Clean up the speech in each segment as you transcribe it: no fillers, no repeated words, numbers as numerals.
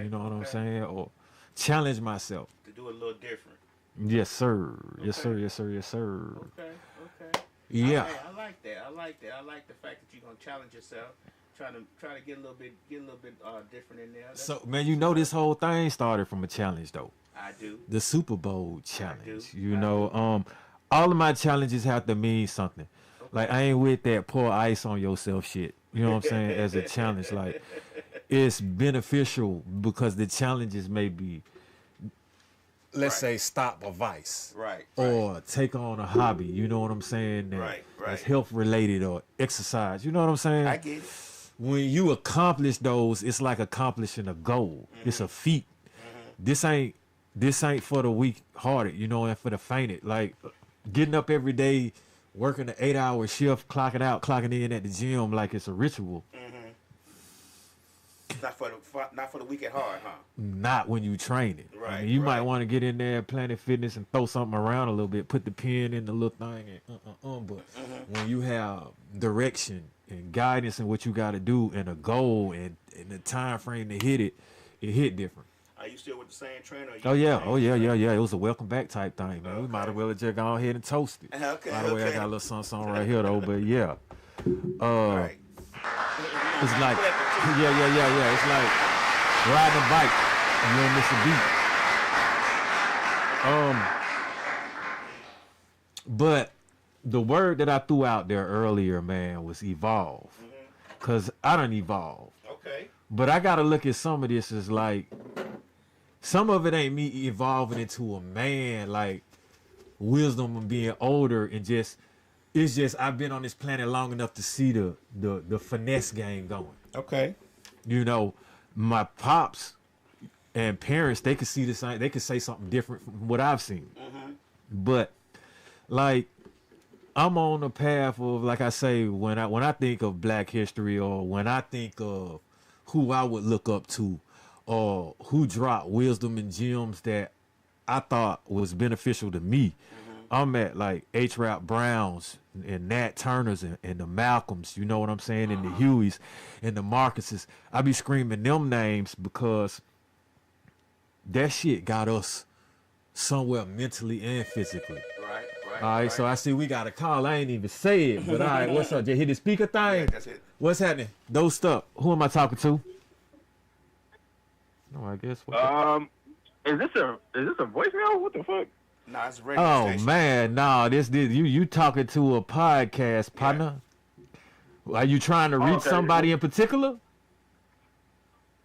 You know what I'm saying? Or challenge myself. To do it a little different. Yes, sir. Yes, sir. Yes, sir. Yes, sir. Okay. Okay. Yeah. I like that. I like that. I like the fact that you're gonna challenge yourself, try to get a little bit different in there. So man, you know this whole thing started from a challenge though. I do. The Super Bowl challenge. You I know, all of my challenges have to mean something. Okay. Like I ain't with that pour ice on yourself shit. You know what I'm saying? As a challenge, like it's beneficial because the challenges may be, let's say, stop a vice, Right. or take on a hobby. You know what I'm saying? That Right. That's health related or exercise. You know what I'm saying? I get it. When you accomplish those, it's like accomplishing a goal. It's a feat. This ain't for the weak hearted, you know, and for the fainted. Like getting up every day, working an 8-hour shift, clocking out, clocking in at the gym like it's a ritual. Not for the weak at heart, huh? Not when you train it. Right. I mean, you might want to get in there, Planet Fitness, and throw something around a little bit, put the pin in the little thing, and but when you have direction and guidance in what you got to do and a goal and the time frame to hit it, it hit different. Are you still with the same trainer? Oh yeah. It was a welcome back type thing, man. We might as well just go ahead and toast it. Okay. By the way, I got a little something right here though, but yeah. Right. It's like It's like riding a bike and you don't miss a beat. But the word that I threw out there earlier, man, was evolve. Cause I done evolved. Okay. But I gotta look at some of this as like, some of it ain't me evolving into a man, like wisdom and being older and just, it's just I've been on this planet long enough to see the finesse game going. Okay. You know, my pops and parents, they could see the same, they could say something different from what I've seen. But like I'm on the path of, like I say, when I think of Black history, or when I think of who I would look up to, or who dropped wisdom and gems that I thought was beneficial to me, I'm at like H. Rap Browns and Nat Turners and the Malcolms, you know what I'm saying, and the Hueys and the Marcuses. I be screaming them names because that shit got us somewhere mentally and physically. Right. All right, so I see we got a call. I ain't even say it, but all right, what's up? Just hit the speaker thing. Yeah, that's it. What's happening? Dosed up. Who am I talking to? No, I guess. Is this a voicemail? What the fuck? Nah, it's a radio Oh station. man, no, this you talking to a podcast partner? Are you trying to reach somebody in particular?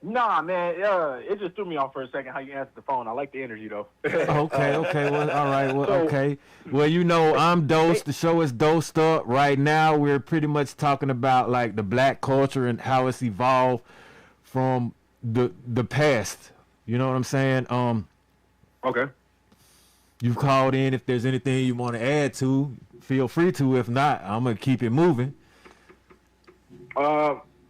Nah, man. It just threw me off for a second how you answered the phone. I like the energy though. Okay. Well, all right. Well, okay. Well, you know, I'm Dosed. The show is Dosed Up. Right now, we're pretty much talking about like the Black culture and how it's evolved from the past. You know what I'm saying? Okay. You've called in. If there's anything you want to add to, feel free to. If not, I'm gonna keep it moving.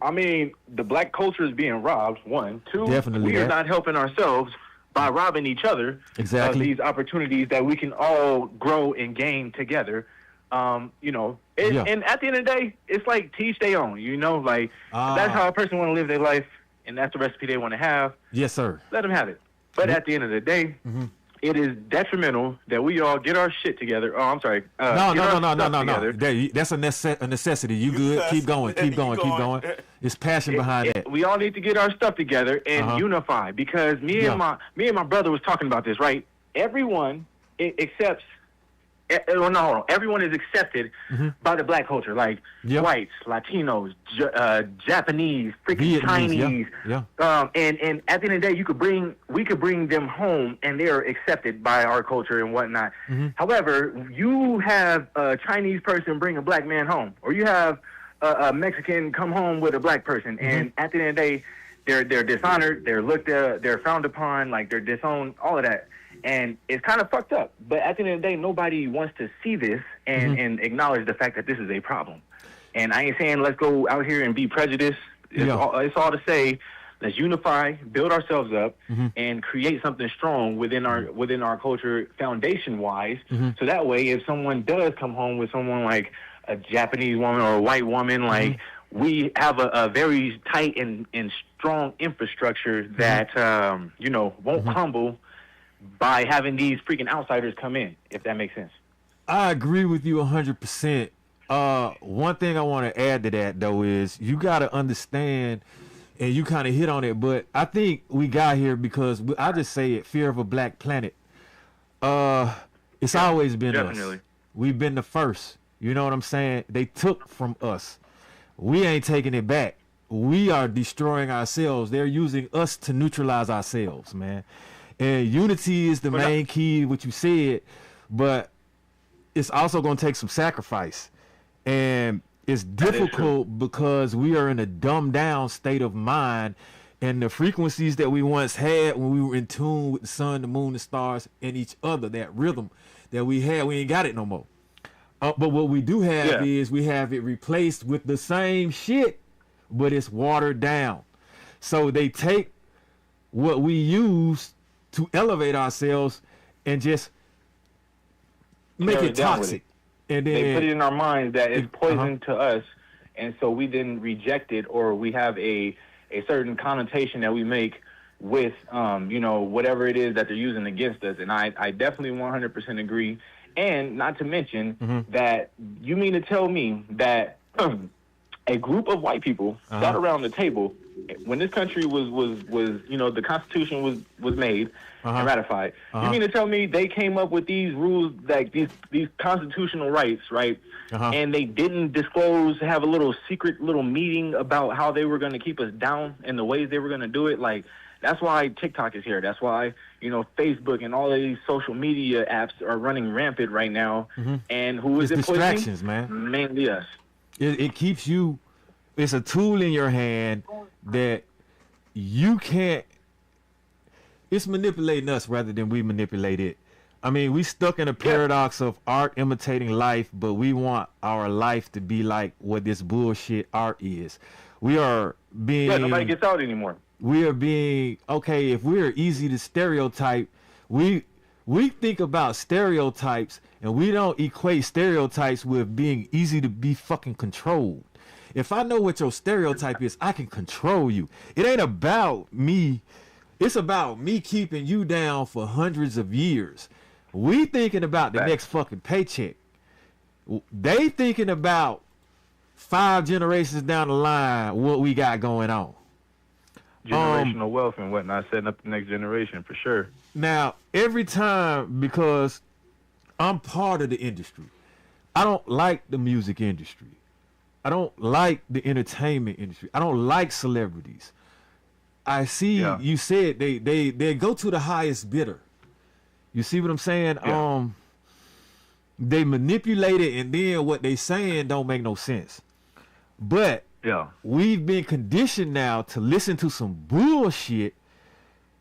I mean, the Black culture is being robbed. 1, 2. Definitely we are not helping ourselves by robbing each other. Exactly. These opportunities that we can all grow and gain together. You know, and at the end of the day, it's like teach their own. You know, like that's how a person want to live their life, and that's the recipe they want to have. Yes, sir. Let them have it. But at the end of the day, it is detrimental that we all get our shit together. Oh, I'm sorry. No. That's a necessity. You good? Keep going. Keep going. It's passion behind that. We all need to get our stuff together and unify, because me and my brother was talking about this, right? Everyone accepts. Hold on. Everyone is accepted by the Black culture, like whites, Latinos, Japanese, freaking Chinese. And at the end of the day, we could bring them home, and they are accepted by our culture and whatnot. However, you have a Chinese person bring a Black man home, or you have a Mexican come home with a Black person, and at the end of the day, they're dishonored, they're frowned upon, like they're disowned, all of that. And it's kind of fucked up. But at the end of the day, nobody wants to see this and acknowledge the fact that this is a problem. And I ain't saying let's go out here and be prejudiced. It's all to say, let's unify, build ourselves up, and create something strong within our culture, foundation-wise. So that way, if someone does come home with someone like a Japanese woman or a white woman, like we have a very tight and strong infrastructure that won't crumble by having these freaking outsiders come in, if that makes sense. I agree with you 100%. One thing I want to add to that, though, is you got to understand, and you kind of hit on it, but I think we got here because, I just say it, fear of a black planet. It's always been definitely. Us. We've been the first. You know what I'm saying? They took from us. We ain't taking it back. We are destroying ourselves. They're using us to neutralize ourselves, man. And unity is the main key, what you said, but it's also going to take some sacrifice. And it's difficult because we are in a dumbed down state of mind, and the frequencies that we once had when we were in tune with the sun, the moon, the stars, and each other, that rhythm that we had, we ain't got it no more. But what we do have is we have it replaced with the same shit, but it's watered down. So they take what we use to elevate ourselves and just make it toxic. And then they put it in our minds that it's poison to us, and so we then reject it, or we have a certain connotation that we make with whatever it is that they're using against us. And I definitely 100% agree. And not to mention that you mean to tell me that a group of white people sat around the table when this country was the Constitution was made and ratified. You mean to tell me they came up with these rules, like these constitutional rights, right? And they didn't disclose, have a little secret little meeting about how they were going to keep us down and the ways they were going to do it? Like, that's why TikTok is here. That's why, Facebook and all of these social media apps are running rampant right now. And who is it pushing? Distractions, man. Mainly us. It keeps you, it's a tool in your hand that you can't, it's manipulating us rather than we manipulate it. I mean, we stuck in a paradox of art imitating life, but we want our life to be like what this bullshit art is. We are being... Yeah, nobody gets out anymore. We are being, okay, if we're easy to stereotype, we think about stereotypes and we don't equate stereotypes with being easy to be fucking controlled. If I know what your stereotype is, I can control you. It ain't about me. It's about me keeping you down for hundreds of years. We thinking about the next fucking paycheck. They thinking about 5 generations down the line, what we got going on. Generational wealth and whatnot, setting up the next generation for sure. Now, every time, because I'm part of the industry, I don't like the music industry. I don't like the entertainment industry. I don't like celebrities. I see you said they go to the highest bidder. You see what I'm saying? Yeah. They manipulate it, and then what they saying don't make no sense. But we've been conditioned now to listen to some bullshit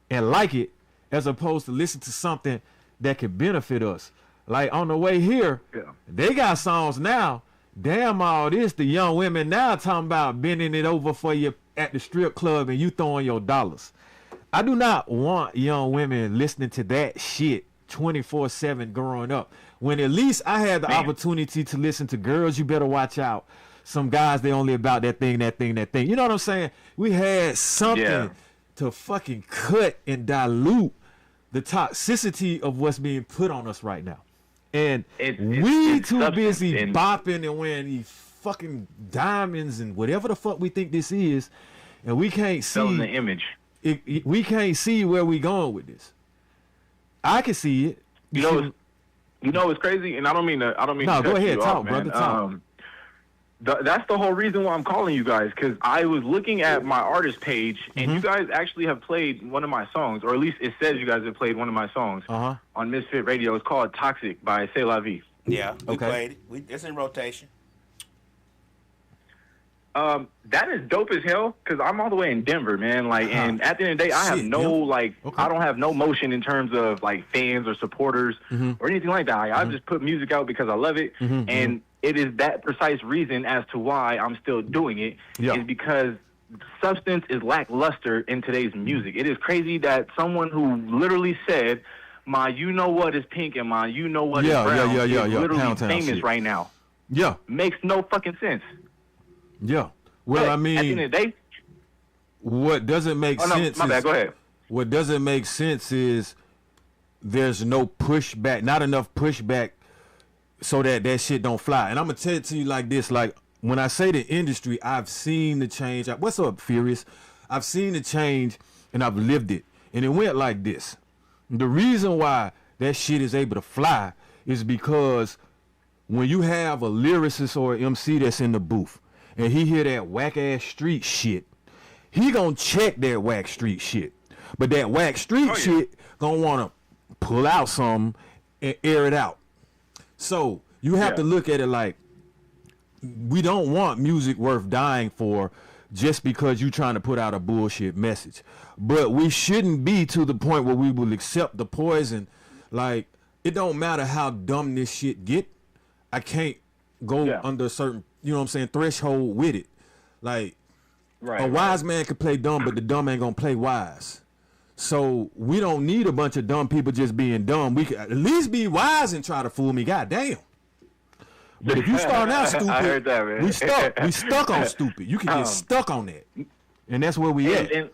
and like it, as opposed to listen to something that could benefit us. Like on the way here, they got songs now. Damn all this, the young women now talking about bending it over for you at the strip club and you throwing your dollars. I do not want young women listening to that shit 24/7 growing up. When at least I had the opportunity to listen to Girls You Better Watch Out. Some guys, they only about that thing. You know what I'm saying? We had something to fucking cut and dilute the toxicity of what's being put on us right now. And we too busy bopping and wearing these fucking diamonds and whatever the fuck we think this is, and we can't see the image. We can't see where we going with this. I can see it. You know what's crazy, and I don't mean to. No, go ahead, talk, man. brother. Talk. That's the whole reason why I'm calling you guys, because I was looking at my artist page, and you guys actually have played one of my songs, or at least it says you guys have played one of my songs on Misfit Radio. It's called "Toxic" by C'est La Vie. Yeah, we played it. It's in rotation. That is dope as hell, because I'm all the way in Denver, man. Like, and at the end of the day, I have no I don't have no motion in terms of like fans or supporters or anything like that. I just put music out because I love it, and it is that precise reason as to why I'm still doing it is because substance is lackluster in today's music. It is crazy that someone who literally said, "My you know what is pink and my you know what is brown," is literally famous right now. Yeah, makes no fucking sense. Yeah. Well, But I mean, at the end of the day, what doesn't make sense my bad. Go ahead. What doesn't make sense is there's no pushback, not enough pushback so that shit don't fly. And I'm going to tell it to you like this. Like, when I say the industry, I've seen the change. What's up, Furious? I've seen the change, and I've lived it. And it went like this. The reason why that shit is able to fly is because when you have a lyricist or an MC that's in the booth, and he hear that whack-ass street shit, he gonna check that whack street shit. But that whack street shit gonna wanna pull out something and air it out. So you have to look at it like, we don't want music worth dying for just because you trying to put out a bullshit message. But we shouldn't be to the point where we will accept the poison. Like, it don't matter how dumb this shit get. I can't go under a certain, you know what I'm saying, threshold with it. Like, a wise man could play dumb, but the dumb ain't gonna play wise. So we don't need a bunch of dumb people just being dumb. We could at least be wise and try to fool me. God damn. But if you start out stupid, I heard that, man. we stuck on stupid. You can get stuck on that, and that's where we at.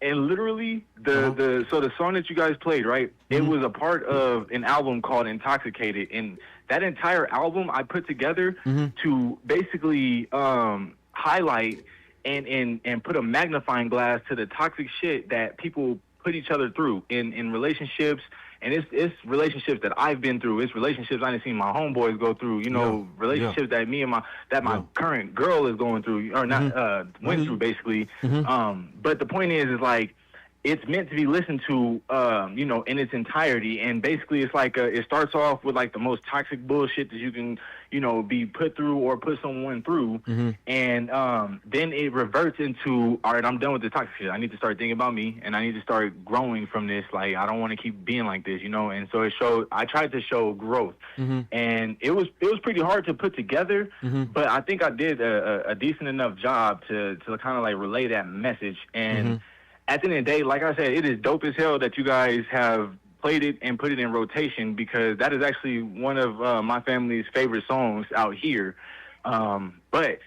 And literally the song that you guys played, right? It was a part of an album called Intoxicated, and that entire album I put together to basically highlight and put a magnifying glass to the toxic shit that people put each other through in relationships. And it's relationships that I've been through. It's relationships I didn't see my homeboys go through. You know, relationships that me and my current girl is going through, or not went through basically. But the point is like, it's meant to be listened to, you know, in its entirety. And basically, it's like it starts off with like the most toxic bullshit that you can, you know, be put through or put someone through, and then it reverts into, all right, I'm done with the toxic shit. I need to start thinking about me, and I need to start growing from this. Like, I don't want to keep being like this, you know. And so I tried to show growth, and it was pretty hard to put together, but I think I did a decent enough job to kind of like relay that message. And at the end of the day, like I said, it is dope as hell that you guys have played it and put it in rotation, because that is actually one of my family's favorite songs out here. But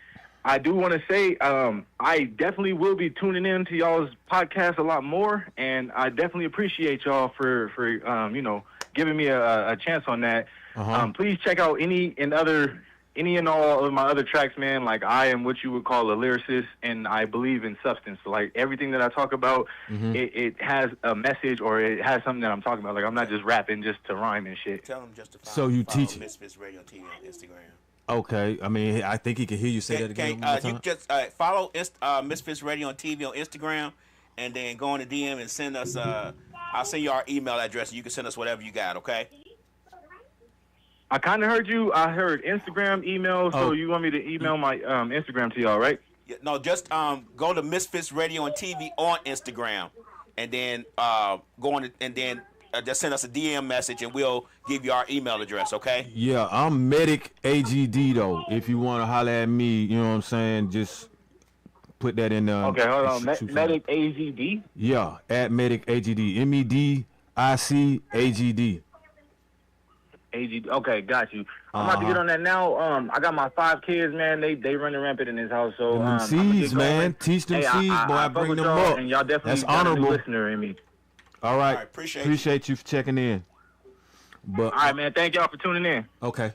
I do want to say I definitely will be tuning in to y'all's podcast a lot more, and I definitely appreciate y'all for you know, giving me a chance on that. Please check out any and all of my other tracks, man. Like, I am what you would call a lyricist, and I believe in substance. So, like, everything that I talk about, it has a message, or it has something that I'm talking about. Like, I'm not just rapping just to rhyme and shit. Tell them just to follow, so you teach Misfits Radio TV on Instagram. Okay, I mean, I think he can hear you say that again. You just follow Misfits Radio on TV on Instagram, and then go on the DM and send us. I'll send you our email address, and you can send us whatever you got. Okay. I kind of heard you. I heard Instagram, email. So you want me to email my Instagram to y'all, right? Yeah, no, just go to Misfits Radio and TV on Instagram, and then go on and then just send us a DM message, and we'll give you our email address. Okay? Yeah, I'm Medic AGD though. If you want to holler at me, you know what I'm saying. Just put that in. Okay, hold on. Medic AGD. Yeah, at Medic AGD. MEDIC AGD. Okay, got you. I'm about to get on that now. I got my 5 kids, man. They running rampant in this house. So seeds, man. Teach them seeds, boy. I bring them up. And y'all definitely that's honorable. A listener in me. All right. Appreciate you for checking in. But all right, man. Thank y'all for tuning in. Okay.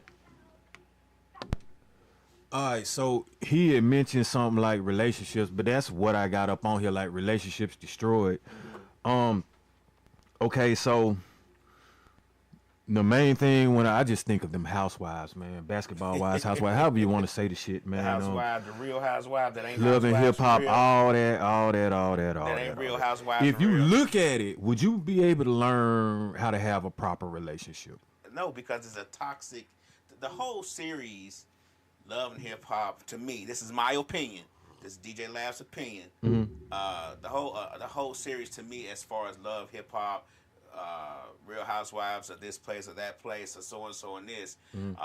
All right. So he had mentioned something like relationships, but that's what I got up on here, like relationships destroyed. Okay, so the main thing when I just think of them housewives, man, basketball wives, housewives, however you want to say the shit, man. The housewives, the real housewives that ain't love and hip hop, all that. That ain't real housewives. If you look at it, would you be able to learn how to have a proper relationship? No, because it's a toxic. The whole series, Love and Hip Hop, to me, this is my opinion. This is DJ Lab's opinion. The whole series to me, as far as Love, Hip Hop, Real Housewives of this place or that place or so and so and this, and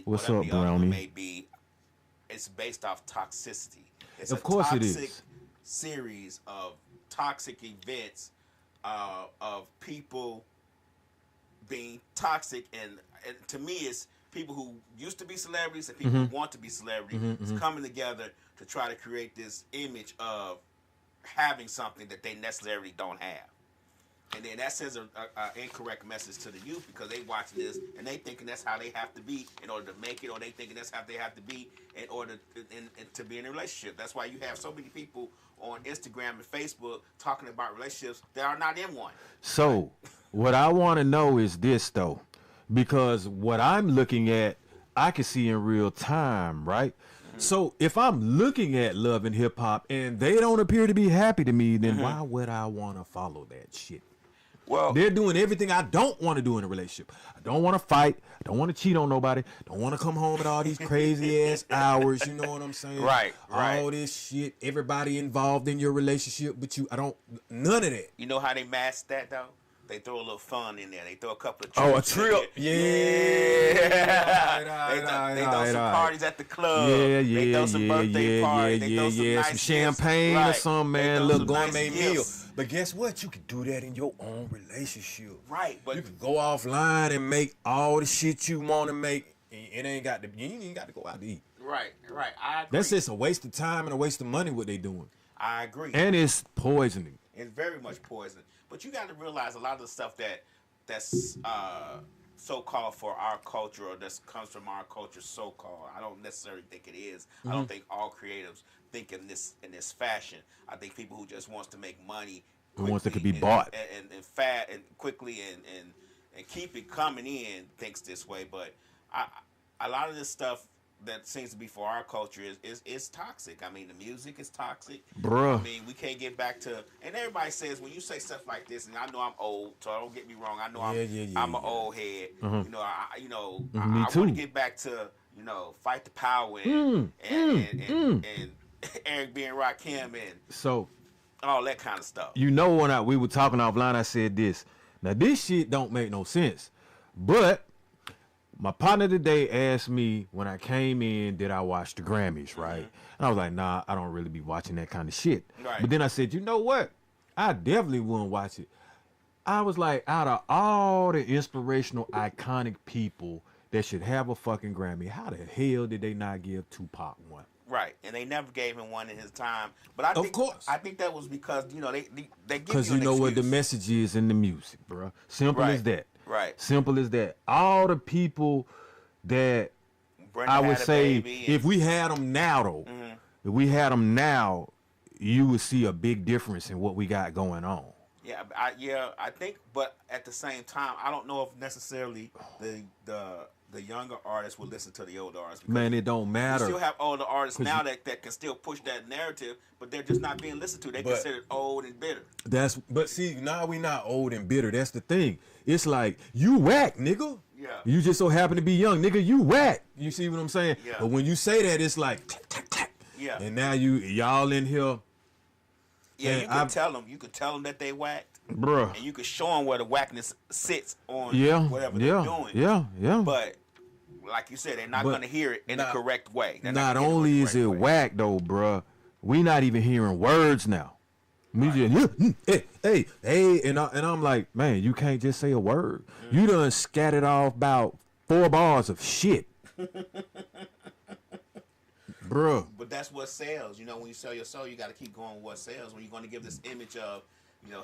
what's whatever up, the other Brownie? may be, it's based off toxicity. It's of course toxic it is. Series of toxic events of people being toxic, and to me, it's people who used to be celebrities and people who want to be celebrities coming together to try to create this image of having something that they necessarily don't have. And then that sends a incorrect message to the youth because they watching this and they thinking that's how they have to be in order to make it, or they thinking that's how they have to be in order to be in a relationship. That's why you have so many people on Instagram and Facebook talking about relationships that are not in one. So what I want to know is this though, because what I'm looking at, I can see in real time, right? So if I'm looking at Love and Hip Hop and they don't appear to be happy to me, then why would I want to follow that shit? Well, they're doing everything I don't want to do in a relationship. I don't want to fight. I don't want to cheat on nobody. Don't want to come home at all these crazy ass hours. You know what I'm saying? Right. All this shit. Everybody involved in your relationship, but you. I don't. None of that. You know how they mask that though? They throw a little fun in there. They throw a couple of Oh, a trips trip. in Yeah. They throw some parties at the club. Yeah. They throw some birthday parties. They throw some nice some champagne gifts. or something, They man. throw A little some gourmet nice meal. gifts. But guess what? You can do that in your own relationship. Right, but You can go offline and make all the shit you want to make. It ain't got to. You ain't even got to go out to eat. right. I agree. That's just a waste of time and a waste of money what they doing. I agree. And it's poisoning. It's very much poison. But you got to realize a lot of the stuff that's so-called for our culture, or that comes from our culture, so-called. I don't necessarily think it is. I don't think all creatives think in this fashion. I think people who just wants to make money, Wants it to be and- bought. and fat and quickly and keep it coming in thinks this way. But a lot of this stuff that seems to be for our culture is toxic. I mean, the music is toxic. Bruh. I mean, we can't get back to, and everybody says when you say stuff like this, and I know I'm old, so don't get me wrong. I know I'm an old head. You know, I Me want too. to get back to fight the power and Eric B and Rakim and So all that kind of stuff. you know when we were talking offline, I said this. Now this shit don't make no sense, but my partner today asked me when I came in, did I watch the Grammys, right? And I was like, nah, I don't really be watching that kind of shit. Right. But then I said, you know what? I definitely wouldn't watch it. I was like, out of all the inspirational, iconic people that should have a fucking Grammy, how the hell did they not give Tupac one? Right, and they never gave him one in his time. But I think, course. I think that was because they give you Because an you know what the excuse. message is in the music, bro. Simple Right. as that. Right. Simple as that. All the people that Brenda I would had a say, baby if we had them now, though, if we had them now, you would see a big difference in what we got going on. Yeah, I think, but at the same time, I don't know if necessarily the younger artists will listen to the older artists. because Man, it don't you matter. still have older artists 'Cause now that can still push that narrative, but they're just not being listened to. They're But- considered old and bitter. But see, now we not old and bitter. That's the thing. It's like, you whack, nigga. Yeah. You just so happen to be young, nigga. You whack. You see what I'm saying? Yeah. But when you say that, it's like, clack, clack, clack. Yeah. And now y'all in here, Yeah, and you could tell them. You could tell them that they whacked, bruh. and you could show them where the whackness sits on Yeah, whatever yeah, they're doing. yeah. But like you said, they're not But going to hear it in the not- correct way. They're Not gonna hear only the is it correct way. whack though, bruh, we not even hearing words now. We just hey, and I'm like, man, you can't just say a word. You done scattered off about 4 bars of shit, bruh. But that's what sells. You know, when you sell your soul, you got to keep going with what sells. When you're going to give this image of,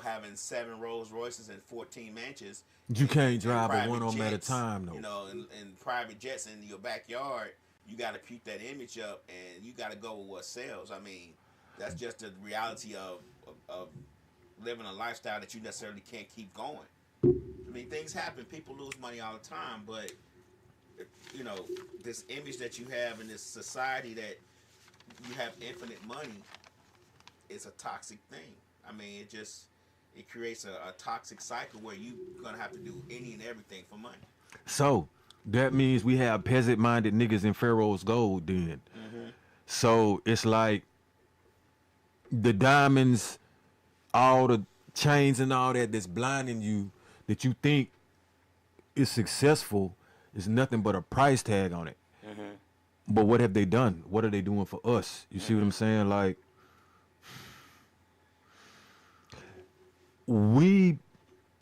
having 7 Rolls Royces and 14 mansions, You can't and drive a private one of them at a jets, time though. and private jets in your backyard, you got to keep that image up, and you got to go with what sells. I mean, that's just the reality of living a lifestyle that you necessarily can't keep going. I mean, things happen. People lose money all the time, but this image that you have in this society that you have infinite money is a toxic thing. I mean, it creates a toxic cycle where you're gonna have to do any and everything for money. So that means we have peasant-minded niggas in Pharaoh's gold then. So it's like the diamonds, all the chains and all that's blinding you, that you think is successful, is nothing but a price tag on it. But what have they done? What are they doing for us? You see what I'm saying? Like, we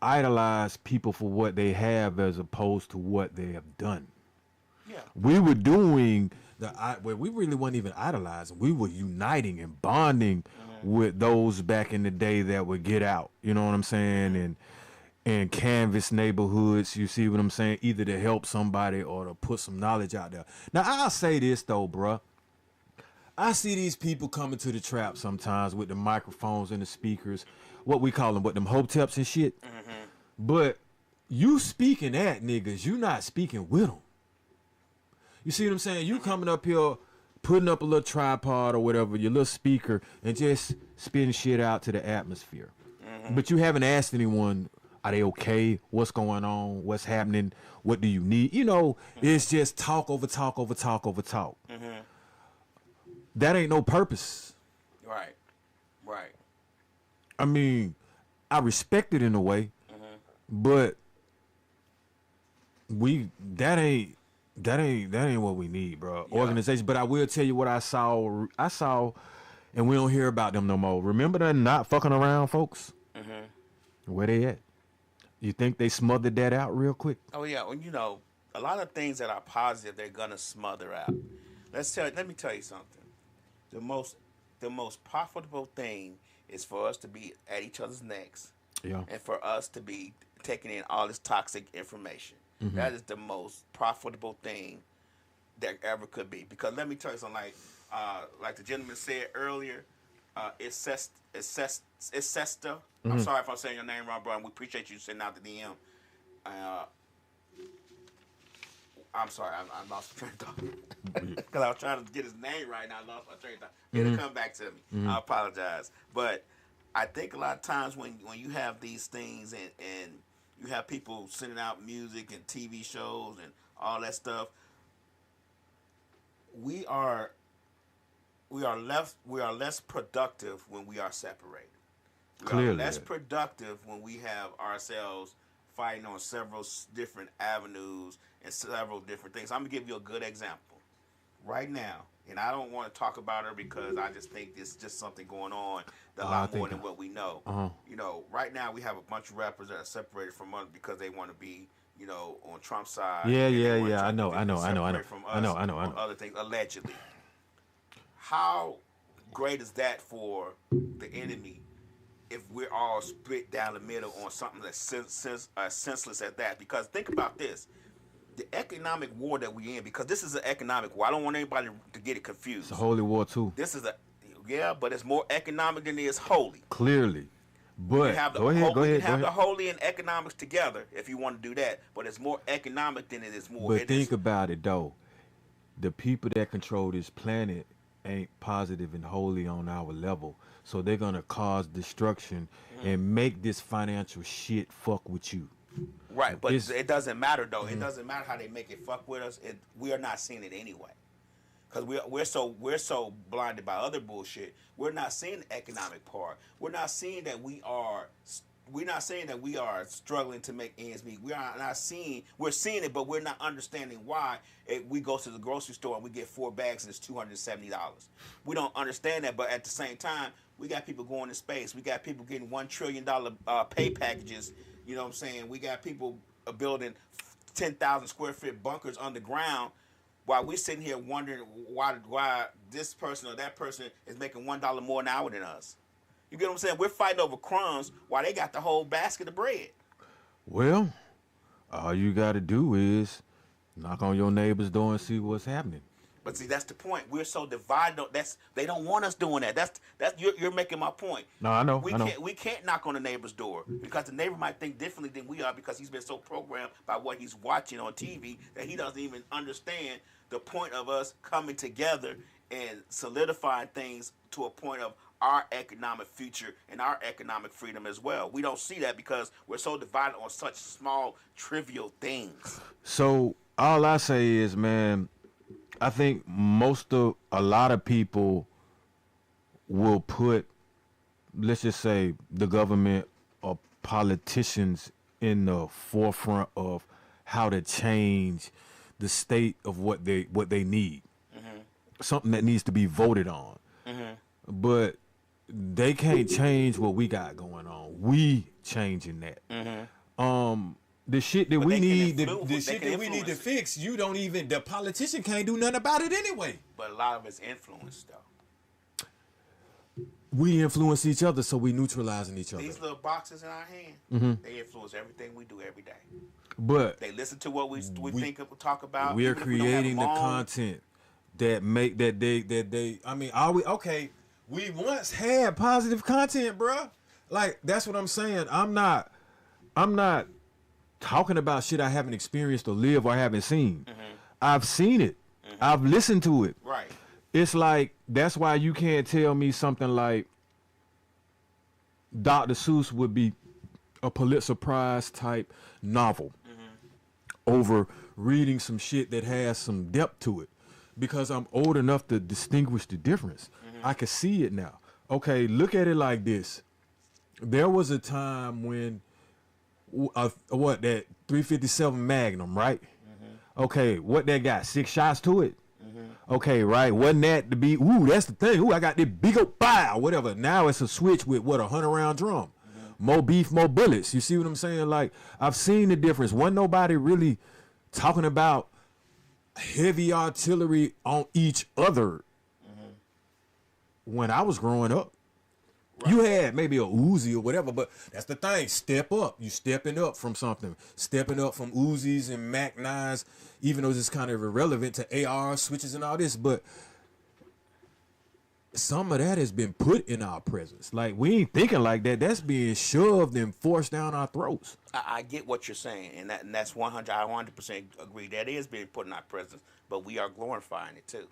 idolize people for what they have as opposed to what they have done. Yeah. we were doing where we really weren't even idolizing. We were uniting and bonding with those back in the day that would get out. You know what I'm saying? And canvas neighborhoods. You see what I'm saying? Either to help somebody or to put some knowledge out there. Now I'll say this though, bruh. I see these people coming to the trap sometimes with the microphones and the speakers, what we call them, what them hoteps and shit. But you speaking at niggas, you not speaking with them. You see what I'm saying? You coming up here, putting up a little tripod or whatever, your little speaker, and just spitting shit out to the atmosphere. But you haven't asked anyone, are they okay? What's going on? What's happening? What do you need? You know, it's just talk over talk over talk over talk. That ain't no purpose. Right. I mean, I respect it in a way, but that ain't what we need, bro. Yeah. Organization. But I will tell you what I saw, and we don't hear about them no more. Remember the not fucking around folks? Where they at? You think they smothered that out real quick? Oh yeah, well, you know, a lot of things that are positive, they're gonna smother out. Let me tell you something. The most profitable thing is for us to be at each other's necks, and for us to be taking in all this toxic information. That is the most profitable thing that ever could be. Because let me tell you something, like the gentleman said earlier, it's Sesta. I'm sorry if I'm saying your name wrong, bro. And we appreciate you sending out the DM. I'm sorry, I lost my train of thought. Because I was trying to get his name right, and I lost my train of thought. It'll come back to me. I apologize. But I think a lot of times when you have these things and you have people sending out music and TV shows and all that stuff, we are less productive when we are separated. We are less productive when we have ourselves fighting on several different avenues and several different things. I'm gonna give you a good example right now, and I don't want to talk about her because I just think it's just something going on a lot more than what we know. You know, right now we have a bunch of rappers that are separated from us because they want to be, you know, on Trump's side. Yeah. I know. From us on other things, allegedly. How great is that for the enemy if we're all split down the middle on something that's senseless as that? Because think about this. The economic war that we're in, because this is an economic war. I don't want anybody to get it confused. It's a holy war, too. This is but it's more economic than it is holy. Clearly. But go ahead. The holy and economics together if you want to do that. But it's more economic than it is more. But think about it, though. The people that control this planet ain't positive and holy on our level. So they're going to cause destruction and make this financial shit fuck with you. Right, but it doesn't matter, though. It doesn't matter how they make it fuck with us. We are not seeing it anyway. Because we're so blinded by other bullshit. We're not seeing the economic part. We're not seeing that we are struggling to make ends meet. We're seeing it, but we're not understanding why. We go to the grocery store and we get 4 bags and it's $270. We don't understand that, but at the same time, we got people going to space. We got people getting $1 trillion pay packages. You know what I'm saying? We got people building 10,000 square foot bunkers underground while we're sitting here wondering why this person or that person is making $1 more an hour than us. You get what I'm saying? We're fighting over crumbs while they got the whole basket of bread. Well, all you got to do is knock on your neighbor's door and see what's happening. But see, that's the point. We're so divided. They don't want us doing that. That's you're making my point. No, I know. We can't knock on the neighbor's door because the neighbor might think differently than we are because he's been so programmed by what he's watching on TV that he doesn't even understand the point of us coming together and solidifying things to a point of our economic future and our economic freedom as well. We don't see that because we're so divided on such small, trivial things. So all I say is, man, I think a lot of people will put, let's just say, the government or politicians in the forefront of how to change the state of what they need. Something that needs to be voted on. But they can't change what we got going on. We changing that. the shit that But we they can need, influence- the they shit can that we need to influence it. fix, you don't even, the politician can't do nothing about it anyway. But a lot of it's influence, though. We influence each other, so we neutralizing each other. These little boxes in our hand, they influence everything we do every day. But They listen to what we think of, talk about. we're even if we don't have creating the them on. content that make that they. I mean, are we okay? We once had positive content, bruh. Like that's what I'm saying. I'm not talking about shit I haven't experienced or lived or haven't seen. I've seen it. I've listened to it. Right. It's like that's why you can't tell me something like Dr. Seuss would be a Pulitzer Prize type novel over reading some shit that has some depth to it, because I'm old enough to distinguish the difference. I can see it now. Okay, look at it like this. There was a time when what that 357 Magnum, right? Okay, what that got? 6 shots to it. Okay, right. Wasn't that to be? Ooh, that's the thing. Ooh, I got this big old bow, whatever. Now it's a switch with what, 100-round drum. More beef, more bullets. You see what I'm saying? Like, I've seen the difference. Wasn't nobody really talking about heavy artillery on each other when I was growing up. Right. You had maybe a Uzi or whatever, but that's the thing. Step up. You stepping up from something. Stepping up from Uzis and Mac 9s, even though it's kind of irrelevant to AR switches and all this, but some of that has been put in our presence. Like, we ain't thinking like that. That's being shoved and forced down our throats. I get what you're saying, and that's 100. I 100% agree. That is being put in our presence, but we are glorifying it too.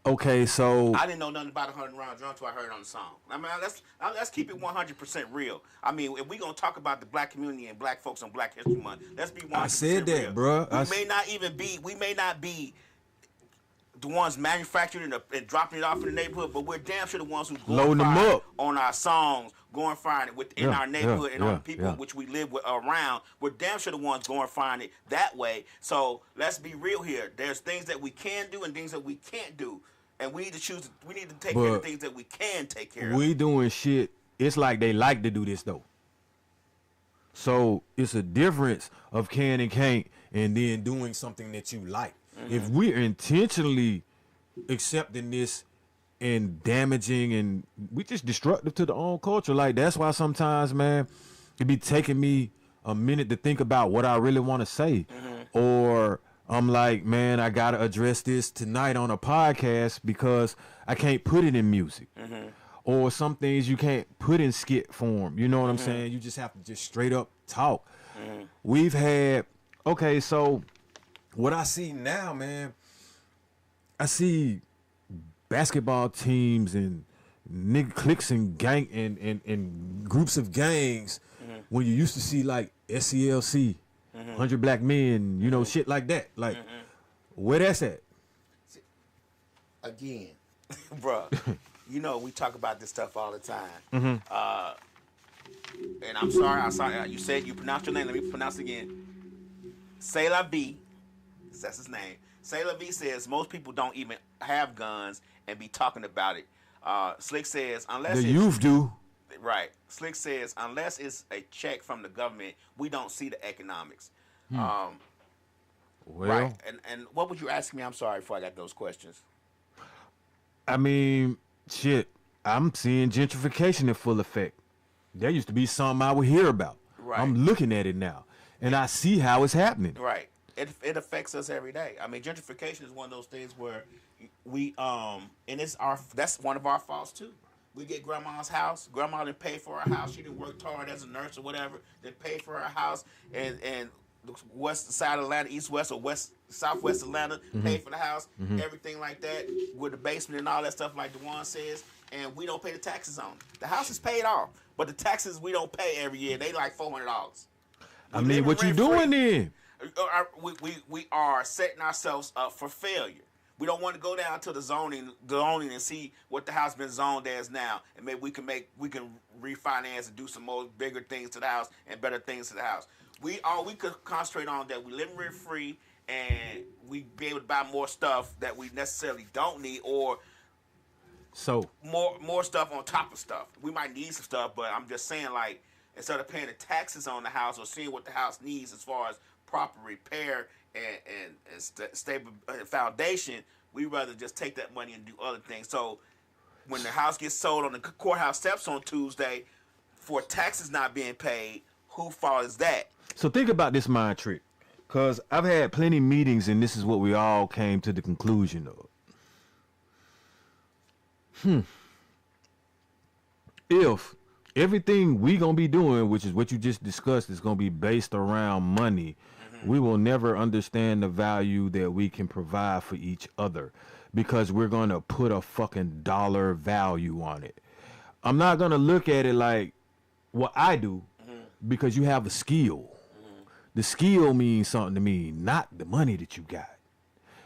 Okay, so I didn't know nothing about 100-round drum until I heard it on the song. I mean, let's keep it 100% real. I mean, if we gonna talk about the black community and black folks on Black History Month, let's be 100% I said that, real. bro. We may not be the ones manufacturing and dropping it off in the neighborhood, but we're damn sure the ones who loading them up on our songs, glorifying it within our neighborhood and on the people which we live with around. We're damn sure the ones glorifying it that way. So let's be real here. There's things that we can do and things that we can't do. And we need to choose. We need to take care of the things that we can take care of. We doing shit. It's like they like to do this though. So it's a difference of can and can't, and then doing something that you like. If we're intentionally accepting this and damaging, and we just destructive to the own culture, like that's why sometimes, man, it be taking me a minute to think about what I really want to say, or I'm like, man, I gotta address this tonight on a podcast because I can't put it in music. Or some things you can't put in skit form. You know what I'm saying? You just have to just straight up talk. We've had, okay, so what I see now, man, I see basketball teams and nigga cliques and gang and groups of gangs when you used to see like SCLC. 100 Black Men, you know, shit like that. Like, where that's at? Again, bro, you know, we talk about this stuff all the time. And I'm sorry, you said you pronounced your name. Let me pronounce it again. C'est la vie. That's his name. C'est la vie says most people don't even have guns and be talking about it. Slick says, unless the youth do. Right. Slick says, unless it's a check from the government, we don't see the economics. Well, right. And what would you ask me? I'm sorry before I got those questions. I mean, shit, I'm seeing gentrification in full effect. There used to be something I would hear about. Right. I'm looking at it now, and I see how it's happening. Right. It affects us every day. I mean, gentrification is one of those things where we and that's one of our faults too. We get grandma's house. Grandma didn't pay for her house. She didn't work hard as a nurse or whatever. Didn't pay for her house. And the west side of Atlanta, east, west, or west, southwest Atlanta, paid for the house. Everything like that, with the basement and all that stuff like DeJuan says. And we don't pay the taxes on it. The house is paid off, but the taxes we don't pay every year. They like $400. I mean, what you doing then? We are setting ourselves up for failure. We don't want to go down to the zoning and see what the house been zoned as now, and maybe we can refinance and do some more bigger things to the house and better things to the house. We could concentrate on that we live rent free and we be able to buy more stuff that we necessarily don't need, or more stuff on top of stuff. We might need some stuff, but I'm just saying, like, instead of paying the taxes on the house or seeing what the house needs as far as proper repair and stable foundation, we rather just take that money and do other things. So when the house gets sold on the courthouse steps on Tuesday for taxes not being paid, who fault is that? So think about this mind trick, because I've had plenty meetings, and this is what we all came to the conclusion of. If everything we gonna be doing, which is what you just discussed, is gonna be based around money, we will never understand the value that we can provide for each other, because we're gonna put a fucking dollar value on it. I'm not gonna look at it like what I do, because you have the skill. The skill means something to me, not the money that you got.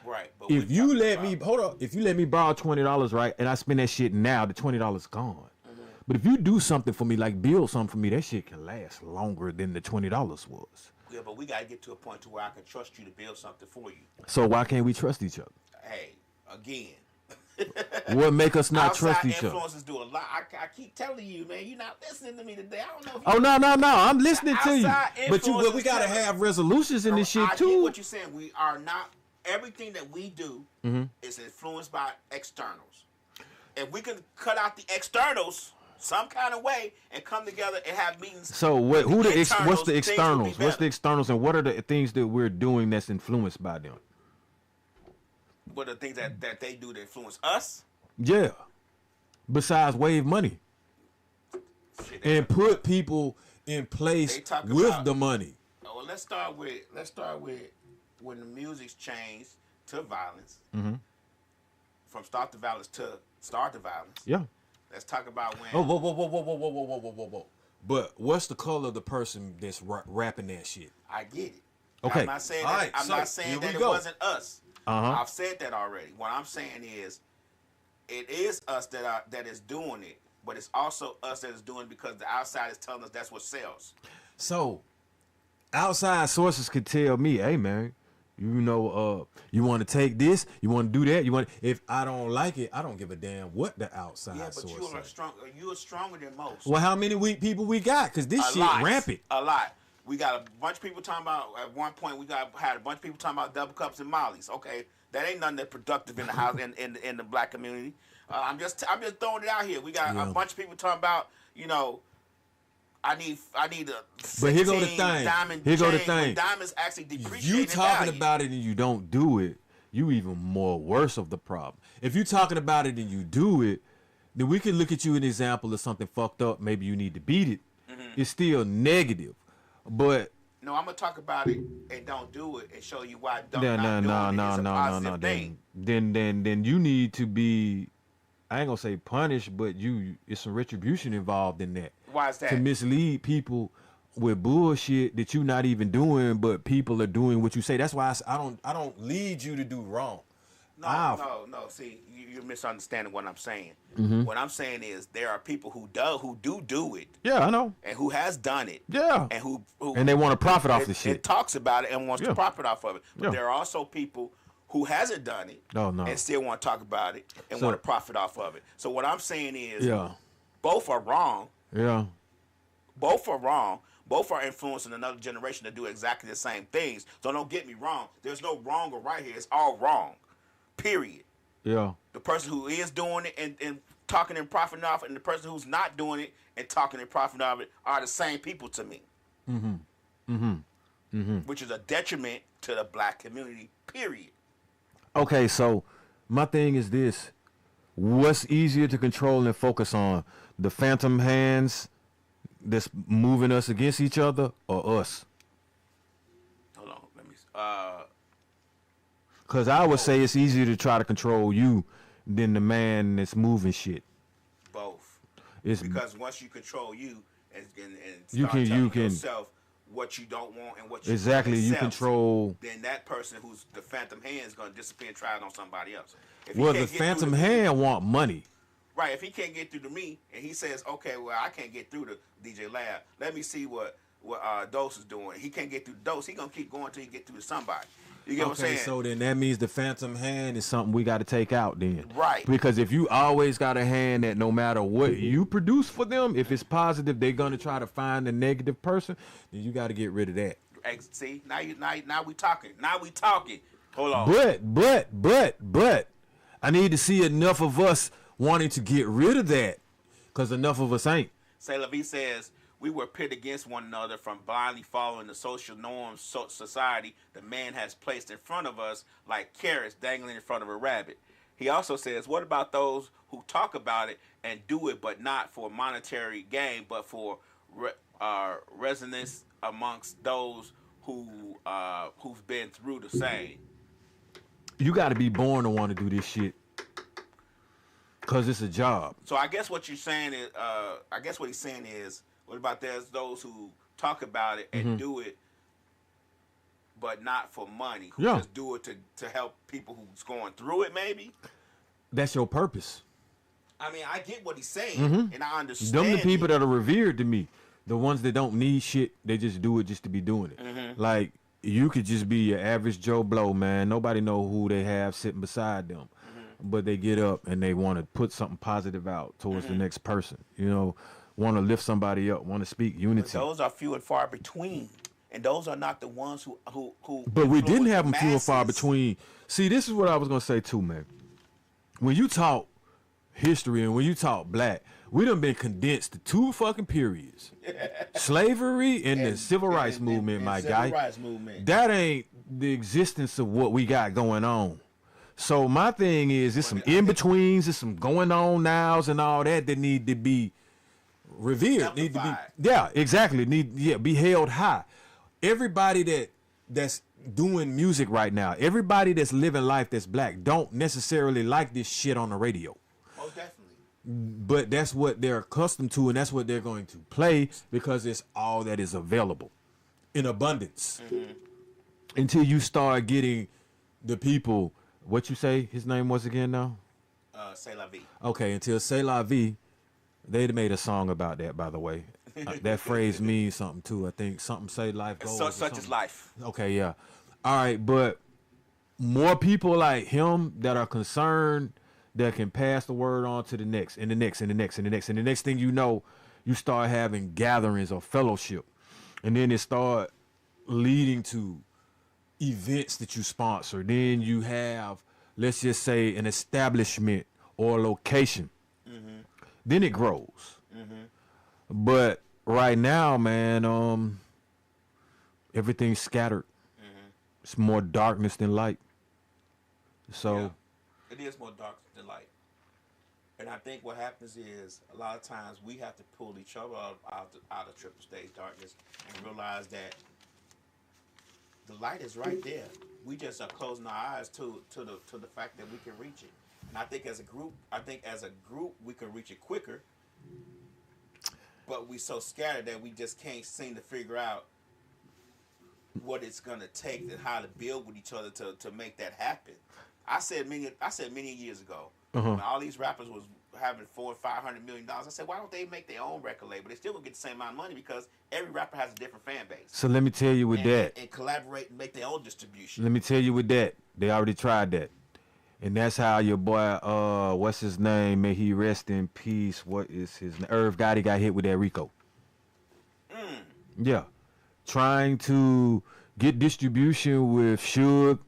Right. But If you let me borrow $20, right, and I spend that shit now, the $20 gone. But if you do something for me, like build something for me, that shit can last longer than the $20 was. Yeah, but we gotta get to a point to where I can trust you to build something for you. So why can't we trust each other? Hey, again. What make us not Outside trust each other? influences do a lot. I keep telling you, man, you're not listening to me today. I don't know if Oh, no, I'm listening to you. Outside But we influences gotta tell- have resolutions in this shit I get too. what you're saying. We are not, everything that we do is influenced by externals. If we can cut out the externals some kind of way and come together and have meetings. So what's the things will be externals? better. What's the externals, and what are the things that we're doing that's influenced by them? What are the things that they do to influence us? Yeah. Besides wave money Shit, and put people in place They talk with about- the money. well, let's start with when the music's changed to violence. From start to violence to start to violence. Yeah. Let's talk about when. Oh, whoa. But what's the color of the person that's rapping that shit? I get it. Okay. I'm not saying All that, right, I'm so not saying here that we it go. wasn't us. Uh-huh. I've said that already. What I'm saying is, it is us that is doing it, but it's also us that is doing it because the outside is telling us that's what sells. So, outside sources could tell me, hey, man, you want to take this, you want to do that, if I don't like it, I don't give a damn what the outside Yeah, but source you are says. You are stronger than most. Well, how many people we got? Because this shit rampant. A lot. We got a bunch of people talking about. At one point, had a bunch of people talking about double cups and mollies. Okay, that ain't nothing that productive in the house in the black community. I'm just throwing it out here. We got a bunch of people talking about. I need a 16 But here go the thing. diamond Here go the chain thing. when diamonds actually depreciate You in talking value. about it and you don't do it, you even more worse of the problem. If you talking about it and you do it, then we can look at you an example of something fucked up. Maybe you need to beat it. It's still negative, but No, I'm gonna talk about it and don't do it and show you why don't no, not doing it is a positive thing. Then you need to be, I ain't gonna say punished, but it's some retribution involved in that. Why is that? To mislead people with bullshit that you're not even doing, but people are doing what you say. That's why I don't lead you to do wrong. No. See, you're misunderstanding what I'm saying. What I'm saying is there are people who do it. Yeah, I know. And who has done it. Yeah. And who And they want to profit off the shit. And talks about it and wants to profit off of it. But Yeah. there are also people who hasn't done it No. and still want to talk about it and So- want to profit off of it. So what I'm saying is Yeah. both are wrong. Yeah. Both are wrong. Both are influencing another generation to do exactly the same things. So don't get me wrong. There's no wrong or right here. It's all wrong. Period. Yeah. The person who is doing it and talking and profiting off it, and the person who's not doing it and talking and profiting off it are the same people to me. Which is a detriment to the black community, period. Okay, so my thing is this. What's easier to control and focus on? The phantom hands that's moving us against each other, or us? Hold on, let me. Because I would say it's easier to try to control you than the man that's moving shit. Both. It's Because once you control you and You start can- telling you can- yourself what you don't want and what you exactly want you accept, control. then that person who's the phantom hand is going to disappear and try it on somebody else. If he Well, can't the get through phantom to me- hand want money. Right, if he can't get through to me and he says, okay, well, I can't get through to DJ Lab, let me see what what Dose is doing. He can't get through Dose. He gonna keep going until he get through to somebody. You get what I'm Okay, saying? so then that means the phantom hand is something we got to take out then. Right. Because if you always got a hand that no matter what you produce for them, if it's positive, they're going to try to find the negative person, then you got to get rid of that. See, now we talking. Now we talking. Hold on. But, I need to see enough of us wanting to get rid of that because enough of us ain't. Say La Vie says, we were pit against one another from blindly following the social norms society the man has placed in front of us like carrots dangling in front of a rabbit. He also says, what about those who talk about it and do it but not for monetary gain but for resonance amongst those who've been through the same? You got to be born to want to do this shit because it's a job. So I guess what you're saying is, what he's saying is, what about there's those who talk about it and do it, but not for money, who just do it to help people who's going through it, maybe? That's your purpose. I mean, I get what he's saying, and I understand. Them the people that are revered to me. The ones that don't need shit, they just do it just to be doing it. Like, you could just be your average Joe Blow, man. Nobody know who they have sitting beside them. But they get up and they want to put something positive out towards the next person. You know, want to lift somebody up, want to speak unity. But those are few and far between. And those are not the ones who But we didn't have them the few and far masses. between. See, this is what I was going to say too, man. When you talk history and when you talk black, we done been condensed to 2 fucking periods. Slavery and the civil rights movement, my guy. Civil rights movement. That ain't the existence of what we got going on. So my thing is, there's some in-betweens, there's some going on nows and all that need to be revered. Need to be, yeah, exactly. Be held high. Everybody that's doing music right now, everybody that's living life that's black, don't necessarily like this shit on the radio. Oh, definitely. But that's what they're accustomed to, and that's what they're going to play because it's all that is available in abundance. Until you start getting the people, what you say his name was again now? C'est la vie. Okay, until C'est la vie, they made a song about that, by the way. That phrase means something too. I think something say life goes. Such is life. Okay, yeah. All right, but more people like him that are concerned that can pass the word on to the next and the next and the next and the next. And the next thing you know, you start having gatherings or fellowship. And then it start leading to events that you sponsor. Then you have, let's just say, an establishment or a location. Then it grows. But right now, man, everything's scattered. It's more darkness than light. So Yeah. It is more dark than light. And I think what happens is a lot of times we have to pull each other out of triple stage darkness and realize that the light is right there. We just are closing our eyes to the fact that we can reach it. And I think as a group, we can reach it quicker. But we so scattered that we just can't seem to figure out what it's gonna take and how to build with each other to make that happen. I said many years ago when all these rappers was having $400 and $500 million. I said, why don't they make their own record label? They still will get the same amount of money because every rapper has a different fan base. So let me tell you with that. And collaborate and make their own distribution. Let me tell you with that. They already tried that. And that's how your boy, what's his name? May he rest in peace. What is his name? Irv Gotti got hit with that Rico. Yeah. Trying to get distribution with Suge,